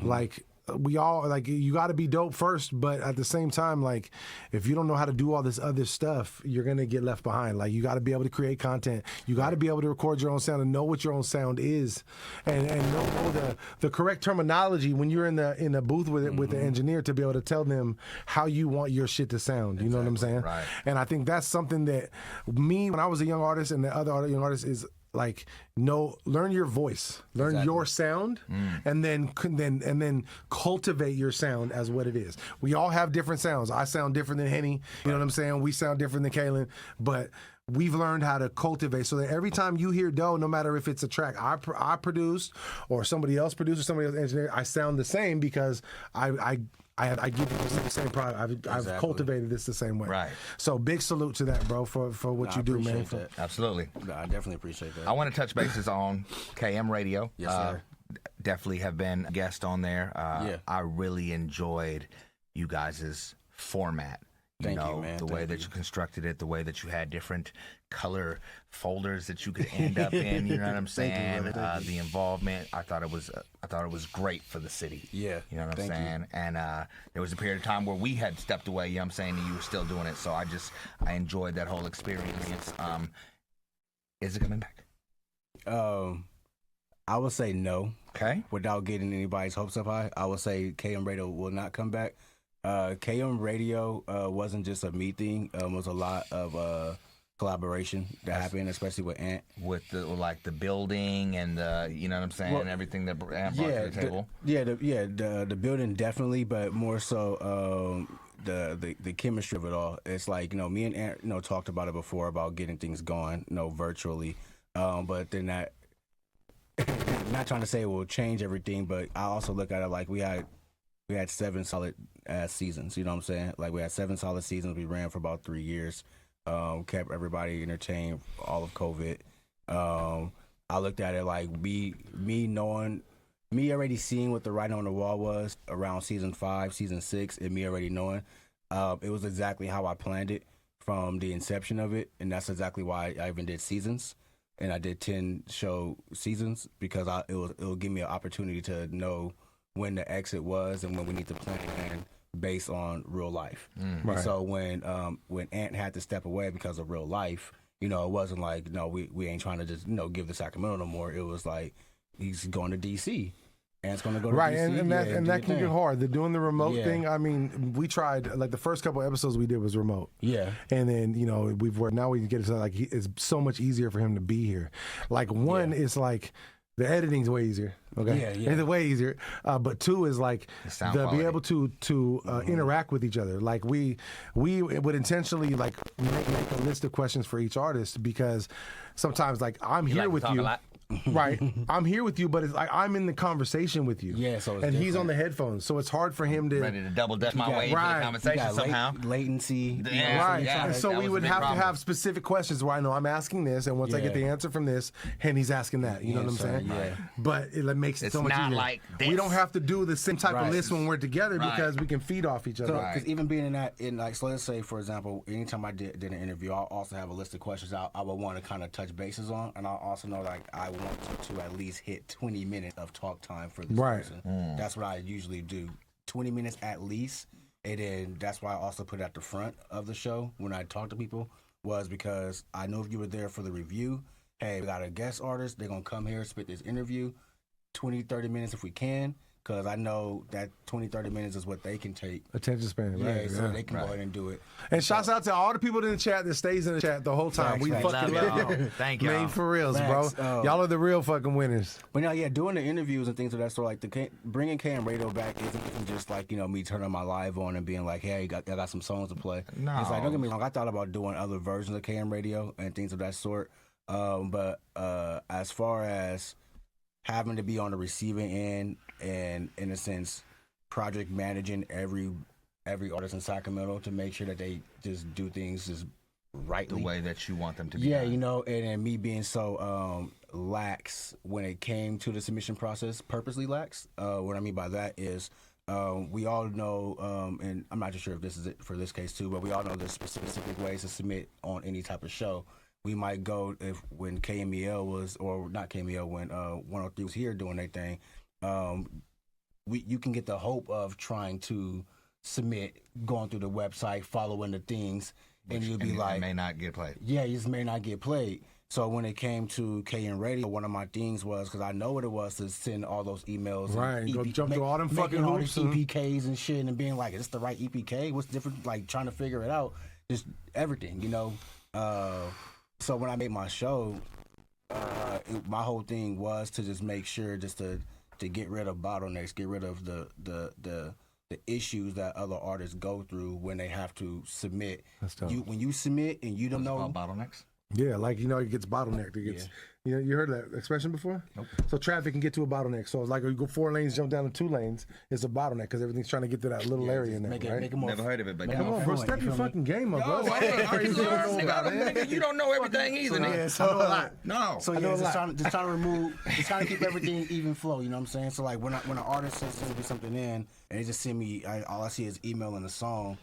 Like we all like you got to be dope first, but at the same time, like if you don't know how to do all this other stuff, you're gonna get left behind. Like you got to be able to create content, you got to be able to record your own sound and know what your own sound is, and know the correct terminology when you're in the booth with the engineer to be able to tell them how you want your shit to sound. You know what I'm saying? Right. And I think that's something that me, when I was a young artist, and the other young artists is. Like learn your voice, learn your sound, and then cultivate your sound as what it is. We all have different sounds. I sound different than Henny. You know what I'm saying? We sound different than Kaylin, but we've learned how to cultivate so that every time you hear Doe, no matter if it's a track I produced or somebody else produced or somebody else engineered, I sound the same because I give you the same product. I've cultivated this the same way. Right. So big salute to that, bro, for what you do, man. Absolutely. No, I definitely appreciate that. I want to touch bases on KM Radio. Yes, sir. Definitely have been a guest on there. I really enjoyed you guys' format. Thank you, man. The way that you constructed it, the way that you had different color folders that you could end up in. You know what I'm saying? The involvement. I thought it was great for the city. Yeah. You know what I'm saying? And there was a period of time where we had stepped away. You know what I'm saying? And you were still doing it. So I enjoyed that whole experience. Is it coming back? I would say no. Okay. Without getting anybody's hopes up high, I would say KM Radio will not come back. KM Radio wasn't just a me thing. It was a lot of collaboration that happened, especially with Ant. With the building and the, you know what I'm saying, and everything that Ant brought to the table. The building definitely, but more so the chemistry of it all. It's like, me and Ant, talked about it before about getting things going, virtually. But then that, not trying to say it will change everything, but I also look at it like we had 7 solid seasons, you know what I'm saying? Like we had 7 solid seasons. We ran for about 3 years, kept everybody entertained, all of COVID. I looked at it like me already seeing what the writing on the wall was around season 5, season 6, and me already knowing. It was exactly how I planned it from the inception of it, and that's exactly why I even did seasons. And I did 10 show seasons because it will give me an opportunity to know when the exit was and when we need to plan based on real life. Right. So when Ant had to step away because of real life, it wasn't like, no, we ain't trying to just, give the Sacramento no more. It was like, he's going to DC. Ant's going to go to DC. And that can get hard. They're doing the remote thing. I mean, we tried, like the first couple episodes we did was remote. Yeah. And then, now we get it, like it's so much easier for him to be here. Like one is like, the editing's way easier. Okay, it's way easier. But 2 is like be able to interact with each other. Like we would intentionally like make a list of questions for each artist because sometimes like I'm here with you. Right, I'm here with you, but it's like I'm in the conversation with you. Yeah, so and he's on the headphones, so it's hard for him to ready to double dutch my way into the conversation somehow. Latency, right? And so we would have to have specific questions where I know I'm asking this, and once I get the answer from this, and he's asking that. You know what I'm saying? Yeah. But it makes it so much easier. Like this. We don't have to do the same type of list when we're together because we can feed off each other. Because even being so let's say for example, anytime I did an interview, I'll also have a list of questions I would want to kind of touch bases on, and I'll also know like I want to at least hit 20 minutes of talk time for this person. That's what I usually do. 20 minutes at least. And then that's why I also put it at the front of the show when I talk to people, was because I know if you were there for the review, hey, we got a guest artist, they're going to come here, spit this interview, 20, 30 minutes if we can, because I know that 20, 30 minutes is what they can take. Attention span, right? So they can go ahead and do it. And shouts out to all the people in the chat that stays in the chat the whole time. We fucking love you. Thank you. Man, for reals, bro. Y'all are the real fucking winners. But now, doing the interviews and things of that sort, like bringing KM Radio back isn't just like, me turning my live on and being like, hey, I got some songs to play. No. It's like, don't get me wrong, I thought about doing other versions of KM Radio and things of that sort. But as far as having to be on the receiving end and, in a sense, project managing every artist in Sacramento to make sure that they just do things just rightly. The way that you want them to be done. And me being so lax when it came to the submission process, purposely lax. What I mean by that is we all know, and I'm not just sure if this is it for this case too, but we all know there's specific ways to submit on any type of show. We might go when KMEL was, or not KMEL, when 103 was here doing their thing, you can get the hope of trying to submit, going through the website, following the things, and you'll be like, may not get played. Yeah, you just may not get played. So when it came to KN Radio, one of my things was, because I know what it was, to send all those emails. Right, and go jump through all them fucking all hoops these EPKs and shit, and being like, is this the right EPK? What's different? Like, trying to figure it out. Just everything, you know? So when I made my show, my whole thing was to just make sure just to get rid of bottlenecks, get rid of the issues that other artists go through when they have to submit. That's tough. When you submit and you don't know bottlenecks. Yeah, like, you know, it gets bottlenecked. It gets, you know, you heard that expression before? Nope. So traffic can get to a bottleneck. So it's like you go 4 lanes, jump down to 2 lanes, it's a bottleneck because everything's trying to get to that little area in there, right? Never heard of it, but Come on, bro, step your fucking game up, bro. You don't know everything either. Yeah, so, I know a lot. No. So yeah, just trying to remove, just trying to keep everything even flow. You know what I'm saying? So like when an artist sends me something in and they just send me, all I see is email and a song,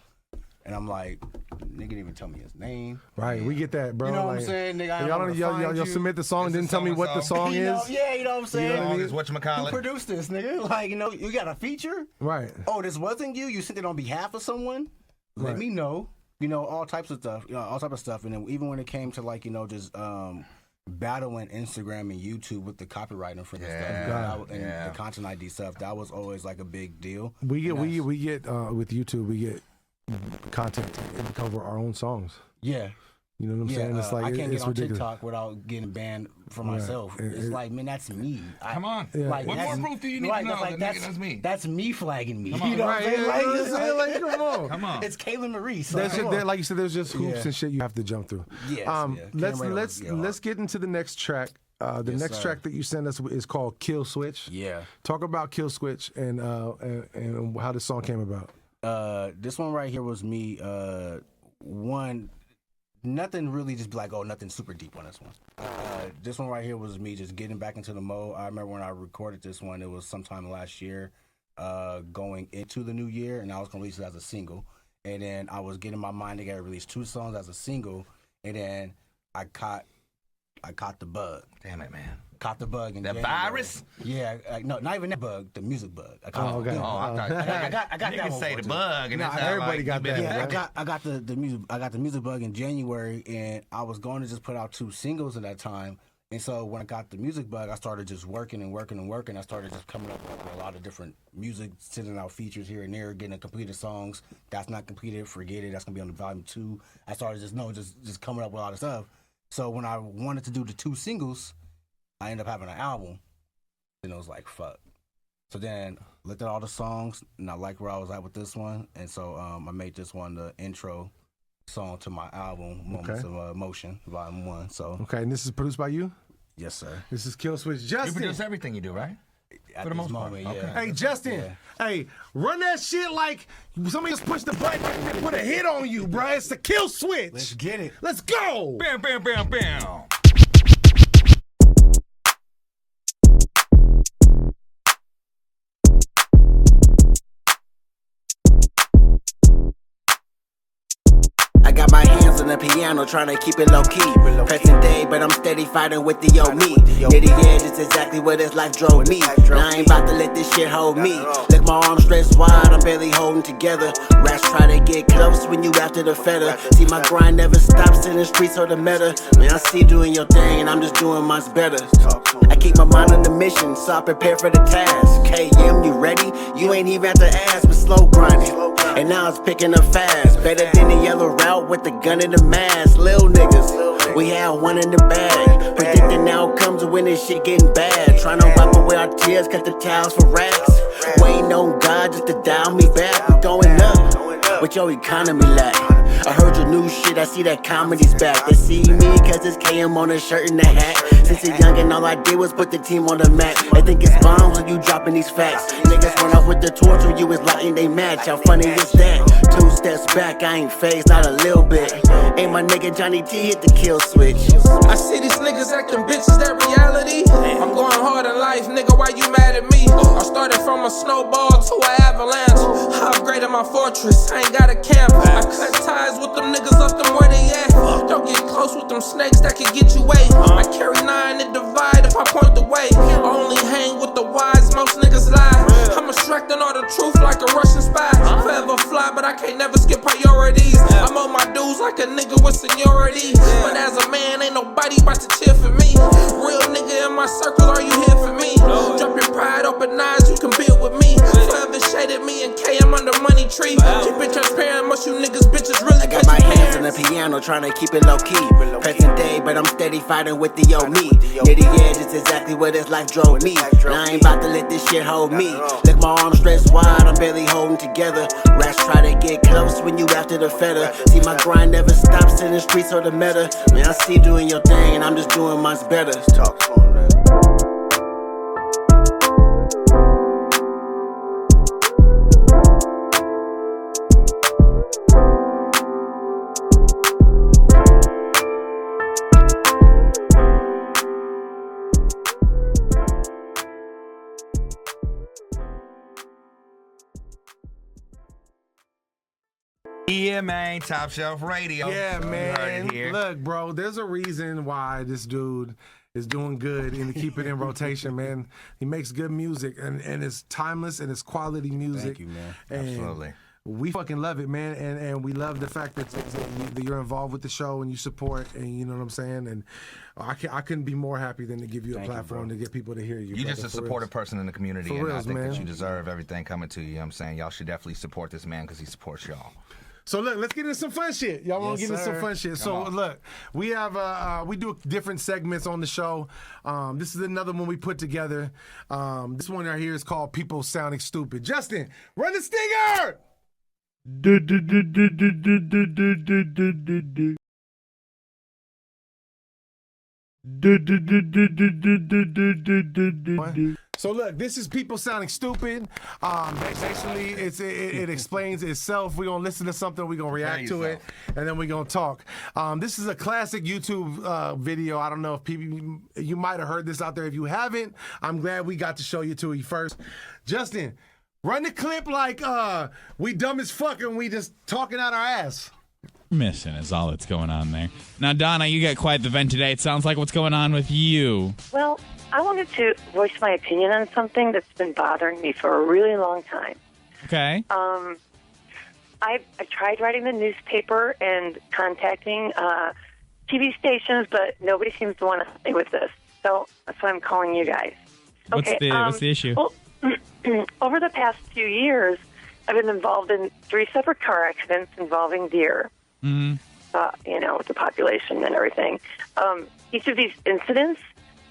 and I'm like, nigga didn't even tell me his name. Right, we get that, bro. You know what like, I'm saying, nigga? Y'all submit the song and didn't tell me what the song is. Yeah, you know what I'm saying. You know what I mean? Whatchamacallit. Who produced this, nigga? Like, you know, you got a feature. Right. Oh, this wasn't you. You sent it on behalf of someone. Let Right. me know. You know, all types of stuff. You know, all type of stuff. And then even when it came to like, you know, just battling Instagram and YouTube with the copywriting for the stuff and the content ID stuff, that was always like a big deal. We get with YouTube, we get content to cover our own songs. Yeah. You know what I'm saying? It's like I can't it's get on ridiculous. TikTok without getting banned for myself. It's like, man, that's me. Come on. Like, What more proof do you need to know? Like, That's me. That's me flagging me. Come on. You know what I'm saying? Like, it's like, come on. Come on. It's Kaylin Maurice. Like you said, there's just hoops and shit you have to jump through. Yes, Let's get into the next track. The next track that you sent us is called "Kill Switch." Yeah. Talk about "Kill Switch" and how this song came about. This one right here was me. Nothing really just like, nothing super deep on this one. This one right here was me just getting back into the mode. I remember when I recorded this one, it was sometime last year, going into the new year, and I was gonna release it as a single. And then I was getting my mind together, release 2 songs as a single, and then I caught the bug. Damn it, man. Caught the bug in The January. virus? Yeah, no, not even that bug. The music bug. I got okay. that. I got I got you that can one say for the too. bug, and No, it's everybody got that. Yeah, right? I got the music. I got the music bug in January, and I was going to just put out 2 singles at that time. And so when I got the music bug, I started just working. I started just coming up with a lot of different music, sending out features here and there, getting completed songs. That's not completed, forget it. That's gonna be on the volume 2. I started just coming up with a lot of stuff. So when I wanted to do the 2 singles, I ended up having an album. And it was like, fuck. So then looked at all the songs, and I liked where I was at with this one. And so I made this one the intro song to my album, Moments of Emotion, Volume 1. So Okay, and this is produced by you? yes, sir. This is "Kill Switch." You Justin. produce everything you do, right? At For the this most part. moment, Okay. yeah. Hey, Justin. Hey, run that shit like somebody just pushed the button and put a hit on you, bro. It's the kill switch. Let's get it. Let's go. Bam, bam, bam, bam. I got my hands on the piano, trying to keep it low key. Pressing day, but I'm steady fighting with the old me. Near the edge is exactly where this life drove me. Now I ain't about to let this shit hold me. Look, my arms stretched wide, I'm barely holding together. Rats try to get close when you after the feta. See, my grind never stops in the streets or the meta. Man, I see you doing your thing, and I'm just doing much better. I keep my mind on the mission, so I prepare for the task. KM, you ready? You ain't even have to ask, but slow grinding. And now it's picking up fast. Better than the yellow route with the gun in the mask. Lil niggas, we had one in the bag. Predicting outcomes when this shit getting bad. Trying to wipe away our tears, cut the towels for racks. Waiting on God just to dial me back. We going up, but your economy lack. I heard your new shit, I see that comedy's back. They see me cause it's KM on the shirt and the hat. Since a youngin', all I did was put the team on the map. They think it's bombs when you dropping these facts. Niggas run off with the torch when you was lighting they match. How funny is that? 2 steps back, I ain't phased, not a little bit. Ain't my nigga Johnny T hit the kill switch. I see these niggas acting bitches, that reality. I'm going hard in life, nigga, why you mad at me? I started from a snowball to an avalanche. I upgraded my fortress, I ain't got a camp. I cut ties with them niggas up them where they at. Don't get close with them snakes that can get you away. I carry 9 to divide if I point the way. I only hang with the wise, most niggas lie. I'm a Shrek moves like a nigga with seniority. But as a man, ain't nobody about to cheer for me. Real nigga in my circle, are you here for me? Drop your pride, open eyes, you can build with me. Forever shaded me and K, I'm under money tree. Keep it transparent, most you niggas bitches really. I got my hands on the piano, trying to keep it low key. Present day, but I'm steady fighting with the old me. Nitty edge is exactly where this life drove me. Now I ain't about to let this shit hold me. Look, my arms stretched wide, I'm barely holding together. Rats try to get close when you after the feta. See, my grind never stops in the streets or the meta. Man, I see you doing your thing, and I'm just doing much better. Talk to him, man. Yeah, man, Top Shelf Radio. Yeah, You man. heard it here. Look, bro, there's a reason why this dude is doing good and to keep it in rotation, man. He makes good music and it's timeless and it's quality music. Thank you, man. And Absolutely. we fucking love it, man. And we love the fact that you're involved with the show and you support, and you know what I'm saying? And I couldn't be more happy than to give you a platform to get people to hear you. You're brother, just a for supportive reals. person in the community, For and I reals, think man. that you deserve everything coming to you. You know what I'm saying? Y'all should definitely support this man because he supports y'all. So look, let's get into some fun shit. Y'all want to Yes, get into some sir. fun shit. So look, we have we do different segments on the show. This is another one we put together. This one right here is called People Sounding Stupid. Justin, run the stinger! So look, this is People Sounding Stupid. Basically, it explains itself. We're gonna listen to something, we're gonna react to it, and then we're gonna talk. This is a classic YouTube video. I don't know if people, you might have heard this out there. If you haven't, I'm glad we got to show you to you first. Justin, run the clip like we dumb as fuck and we just talking out our ass. Missing is all that's going on there. Now, Donna, you got quite the vent today. It sounds like what's going on with you. Well, I wanted to voice my opinion on something that's been bothering me for a really long time. Okay. I tried writing the newspaper and contacting TV stations, but nobody seems to want to help me with this. So that's why I'm calling you guys. What's the issue? Well, over the past few years, I've been involved in 3 separate car accidents involving deer. Mm-hmm. With the population and everything. Each of these incidents,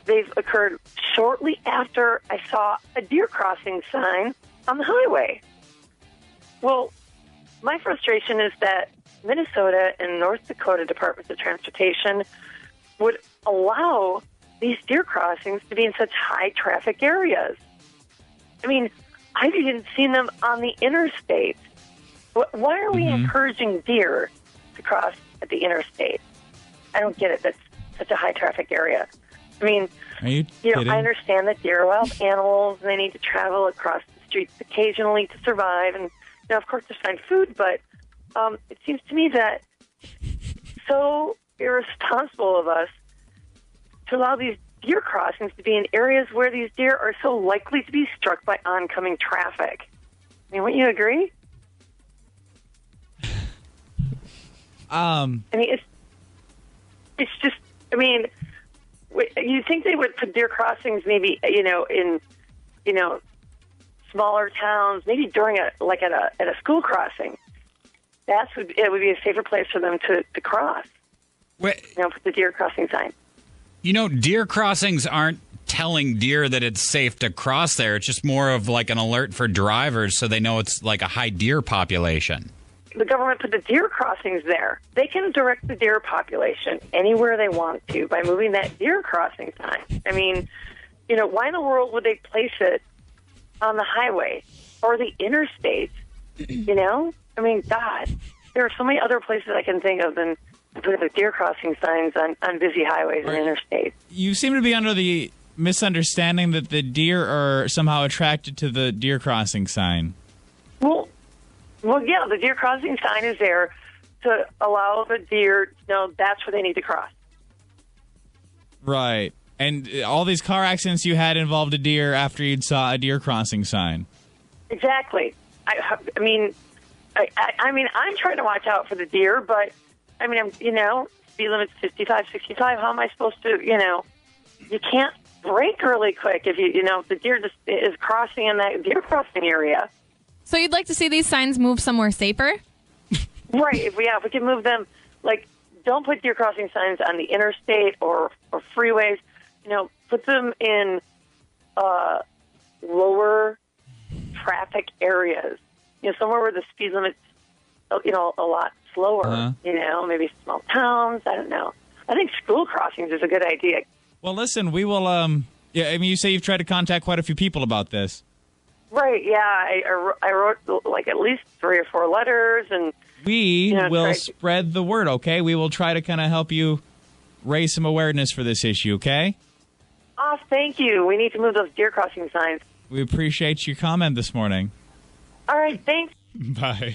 they've occurred shortly after I saw a deer crossing sign on the highway. Well, my frustration is that Minnesota and North Dakota Departments of Transportation would allow these deer crossings to be in such high traffic areas. I mean, I've even seen them on the interstate. Why are we encouraging deer to cross at the interstate? I don't get it. That's such a high traffic area. I mean, Are you kidding? I understand that deer are wild animals and they need to travel across the streets occasionally to survive and, of course, to find food. But it seems to me that so irresponsible of us to allow these deer crossings to be in areas where these deer are so likely to be struck by oncoming traffic. I mean, wouldn't you agree? I mean, it's just. I mean, you think they would put deer crossings maybe in smaller towns, maybe during at a school crossing. It would be a safer place for them to cross. Wait. Put the deer crossing sign. Deer crossings aren't telling deer that it's safe to cross there. It's just more of like an alert for drivers so they know it's like a high deer population. The government put the deer crossings there. They can direct the deer population anywhere they want to by moving that deer crossing sign. I mean, why in the world would they place it on the highway or the interstate? I mean, God, there are so many other places I can think of than putting the deer crossing signs on busy highways and interstates. You seem to be under the misunderstanding that the deer are somehow attracted to the deer crossing sign. Well, yeah, the deer crossing sign is there to allow the deer to know that's where they need to cross. Right. And all these car accidents you had involved a deer after you'd saw a deer crossing sign. Exactly. I mean, I'm trying to watch out for the deer, but I mean, speed limit's 55, 65. How am I supposed to, you can't brake really quick if if the deer just is crossing in that deer crossing area. So you'd like to see these signs move somewhere safer? Right. If we could move them, like, don't put deer crossing signs on the interstate or freeways. Put them in lower traffic areas. Somewhere where the speed limit's, a lot slower. Maybe small towns. I don't know. I think school crossings is a good idea. Well, listen, we will. You say you've tried to contact quite a few people about this. Right. Yeah. I wrote like at least 3 or 4 letters, and we will spread the word. Okay, we will try to kind of help you raise some awareness for this issue. Okay. Oh, thank you. We need to move those deer crossing signs. We appreciate your comment this morning. All right. Thanks. Bye.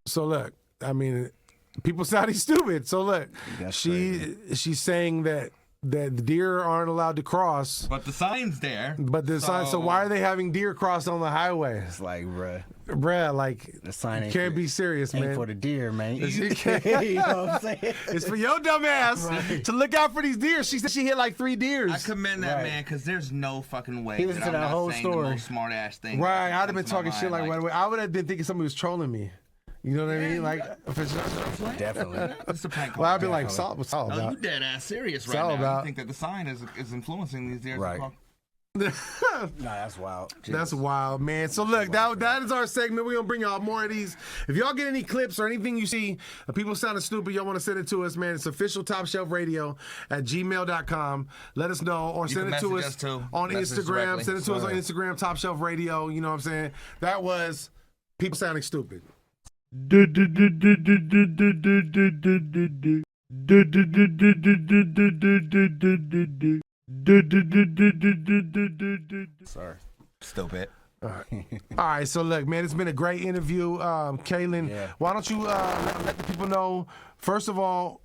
So look, I mean, people sounding stupid. So look, she's saying that the deer aren't allowed to cross. But the sign's there. But the sign. So why are they having deer cross on the highway? It's like, bruh, like the sign ain't can't be serious, man. Ain't for the deer, man. You know what I'm saying? It's for your dumb ass to look out for these deer. She said she hit like 3 deers. I commend that man, because there's no fucking way. He listened to that whole story. The most smart ass thing. Right, I'd have been talking shit like right away. I would have been thinking somebody was trolling me. You know what I mean? Like, definitely. It's a prank. Well, I'd be like, what's all about? You dead ass serious right now. You think that the sign is influencing these deer? Right. Nah, that's wild. That's wild, man. So look, that is our segment. We're gonna bring y'all more of these. If y'all get any clips or anything you see of people sounding stupid, y'all want to send it to us, man. It's official Top Shelf Radio at gmail.com. Let us know, or send it to us on Instagram. Send it to us on Instagram, Top Shelf Radio. You know what I'm saying? That was people sounding stupid. Sorry. Stupid. All right, so look, man, it's been a great interview. Kaylin, why don't you let the people know, first of all,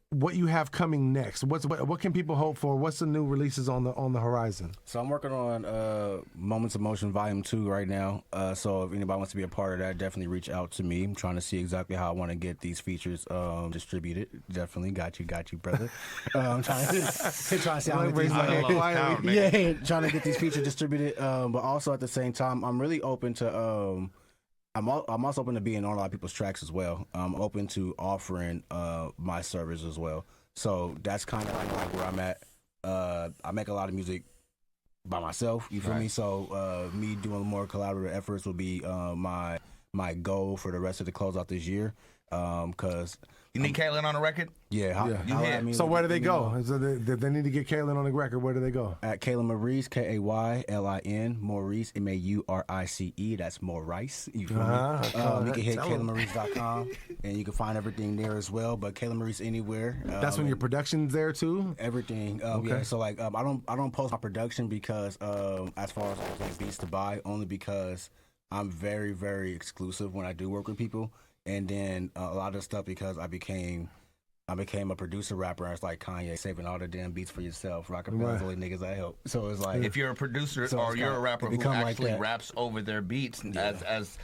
what you have coming next? What can people hope for? What's the new releases on the horizon? So I'm working on Moments of Motion Volume 2 right now. So if anybody wants to be a part of that, definitely reach out to me. I'm trying to see exactly how I want to get these features distributed. Definitely got you, brother. I'm trying to see how to get trying to get these features distributed. But also at the same time, I'm really open to. I'm also open to being on a lot of people's tracks as well. I'm open to offering my service as well. So that's kind of like where I'm at. I make a lot of music by myself. You feel me? So me doing more collaborative efforts will be my goal for the rest of the close out this year. Cause you need Kaylin on the record? Yeah. So where do they go? So they need to get Kaylin on the record. Where do they go? At Kaylin Maurice, Kaylin, Maurice, Maurice. That's Maurice. You feel me? You can hit KaylinMaurice.com and you can find everything there as well. But Kaylin Maurice anywhere. That's when your production's there too. Everything. Yeah. So like I don't post my production because as far as like beats to buy, only because I'm very, very exclusive when I do work with people. And then a lot of stuff because I became a producer rapper. And it's like Kanye, saving all the damn beats for yourself. Rockefeller's only niggas I help. So it's like if you're a producer or you're a rapper who actually raps over their beats, as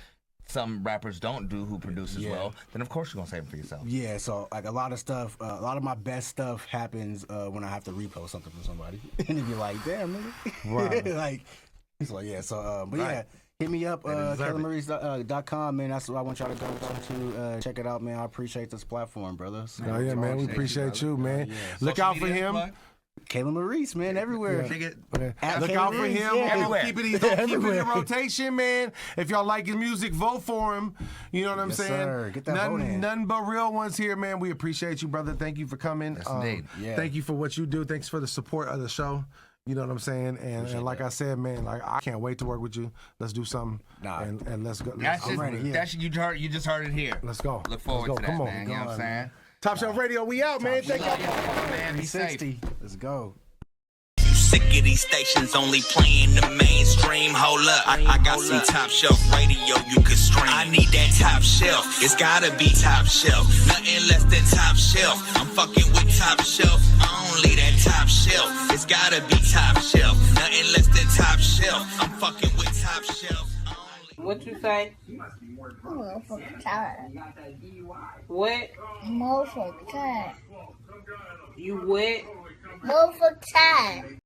some rappers don't do who produce as well, then of course you're gonna save them for yourself. Yeah. So like a lot of stuff, a lot of my best stuff happens when I have to repost something from somebody, and you're like, damn, nigga. Right. Like, so yeah. So but yeah. Hit me up, KaylinMaurice.com, man. That's what I want y'all to go to. Check it out, man. I appreciate this platform, brothers. Oh, yeah, man. We appreciate you, man. Look out for him. Kaylin Maurice, man, everywhere. Look out for him. Everywhere. Keep it in rotation, man. If y'all like his music, vote for him. You know what I'm saying? Sir. Get that vote in. Nothing but real ones here, man. We appreciate you, brother. Thank you for coming. Yes, indeed. Thank you for what you do. Thanks for the support of the show. You know what I'm saying? And like I said, man, like I can't wait to work with you. Let's do something. And let's go. You just heard it here. Let's go. Look forward to that, Come on. man. You know what I'm saying? Top Shelf Radio, we out, man. Thank y'all. Man, be safe. Let's go. Sick of these stations only playing the mainstream. Hold up, I got some top shelf radio you could stream. I need that top shelf, it's gotta be top shelf. Nothing less than top shelf. I'm fucking with top shelf, only that top shelf. It's gotta be top shelf. Nothing less than top shelf. I'm fucking with top shelf. What you say? Motherfucker tired. What? Motherfucker tired. You what? Motherfucker tired.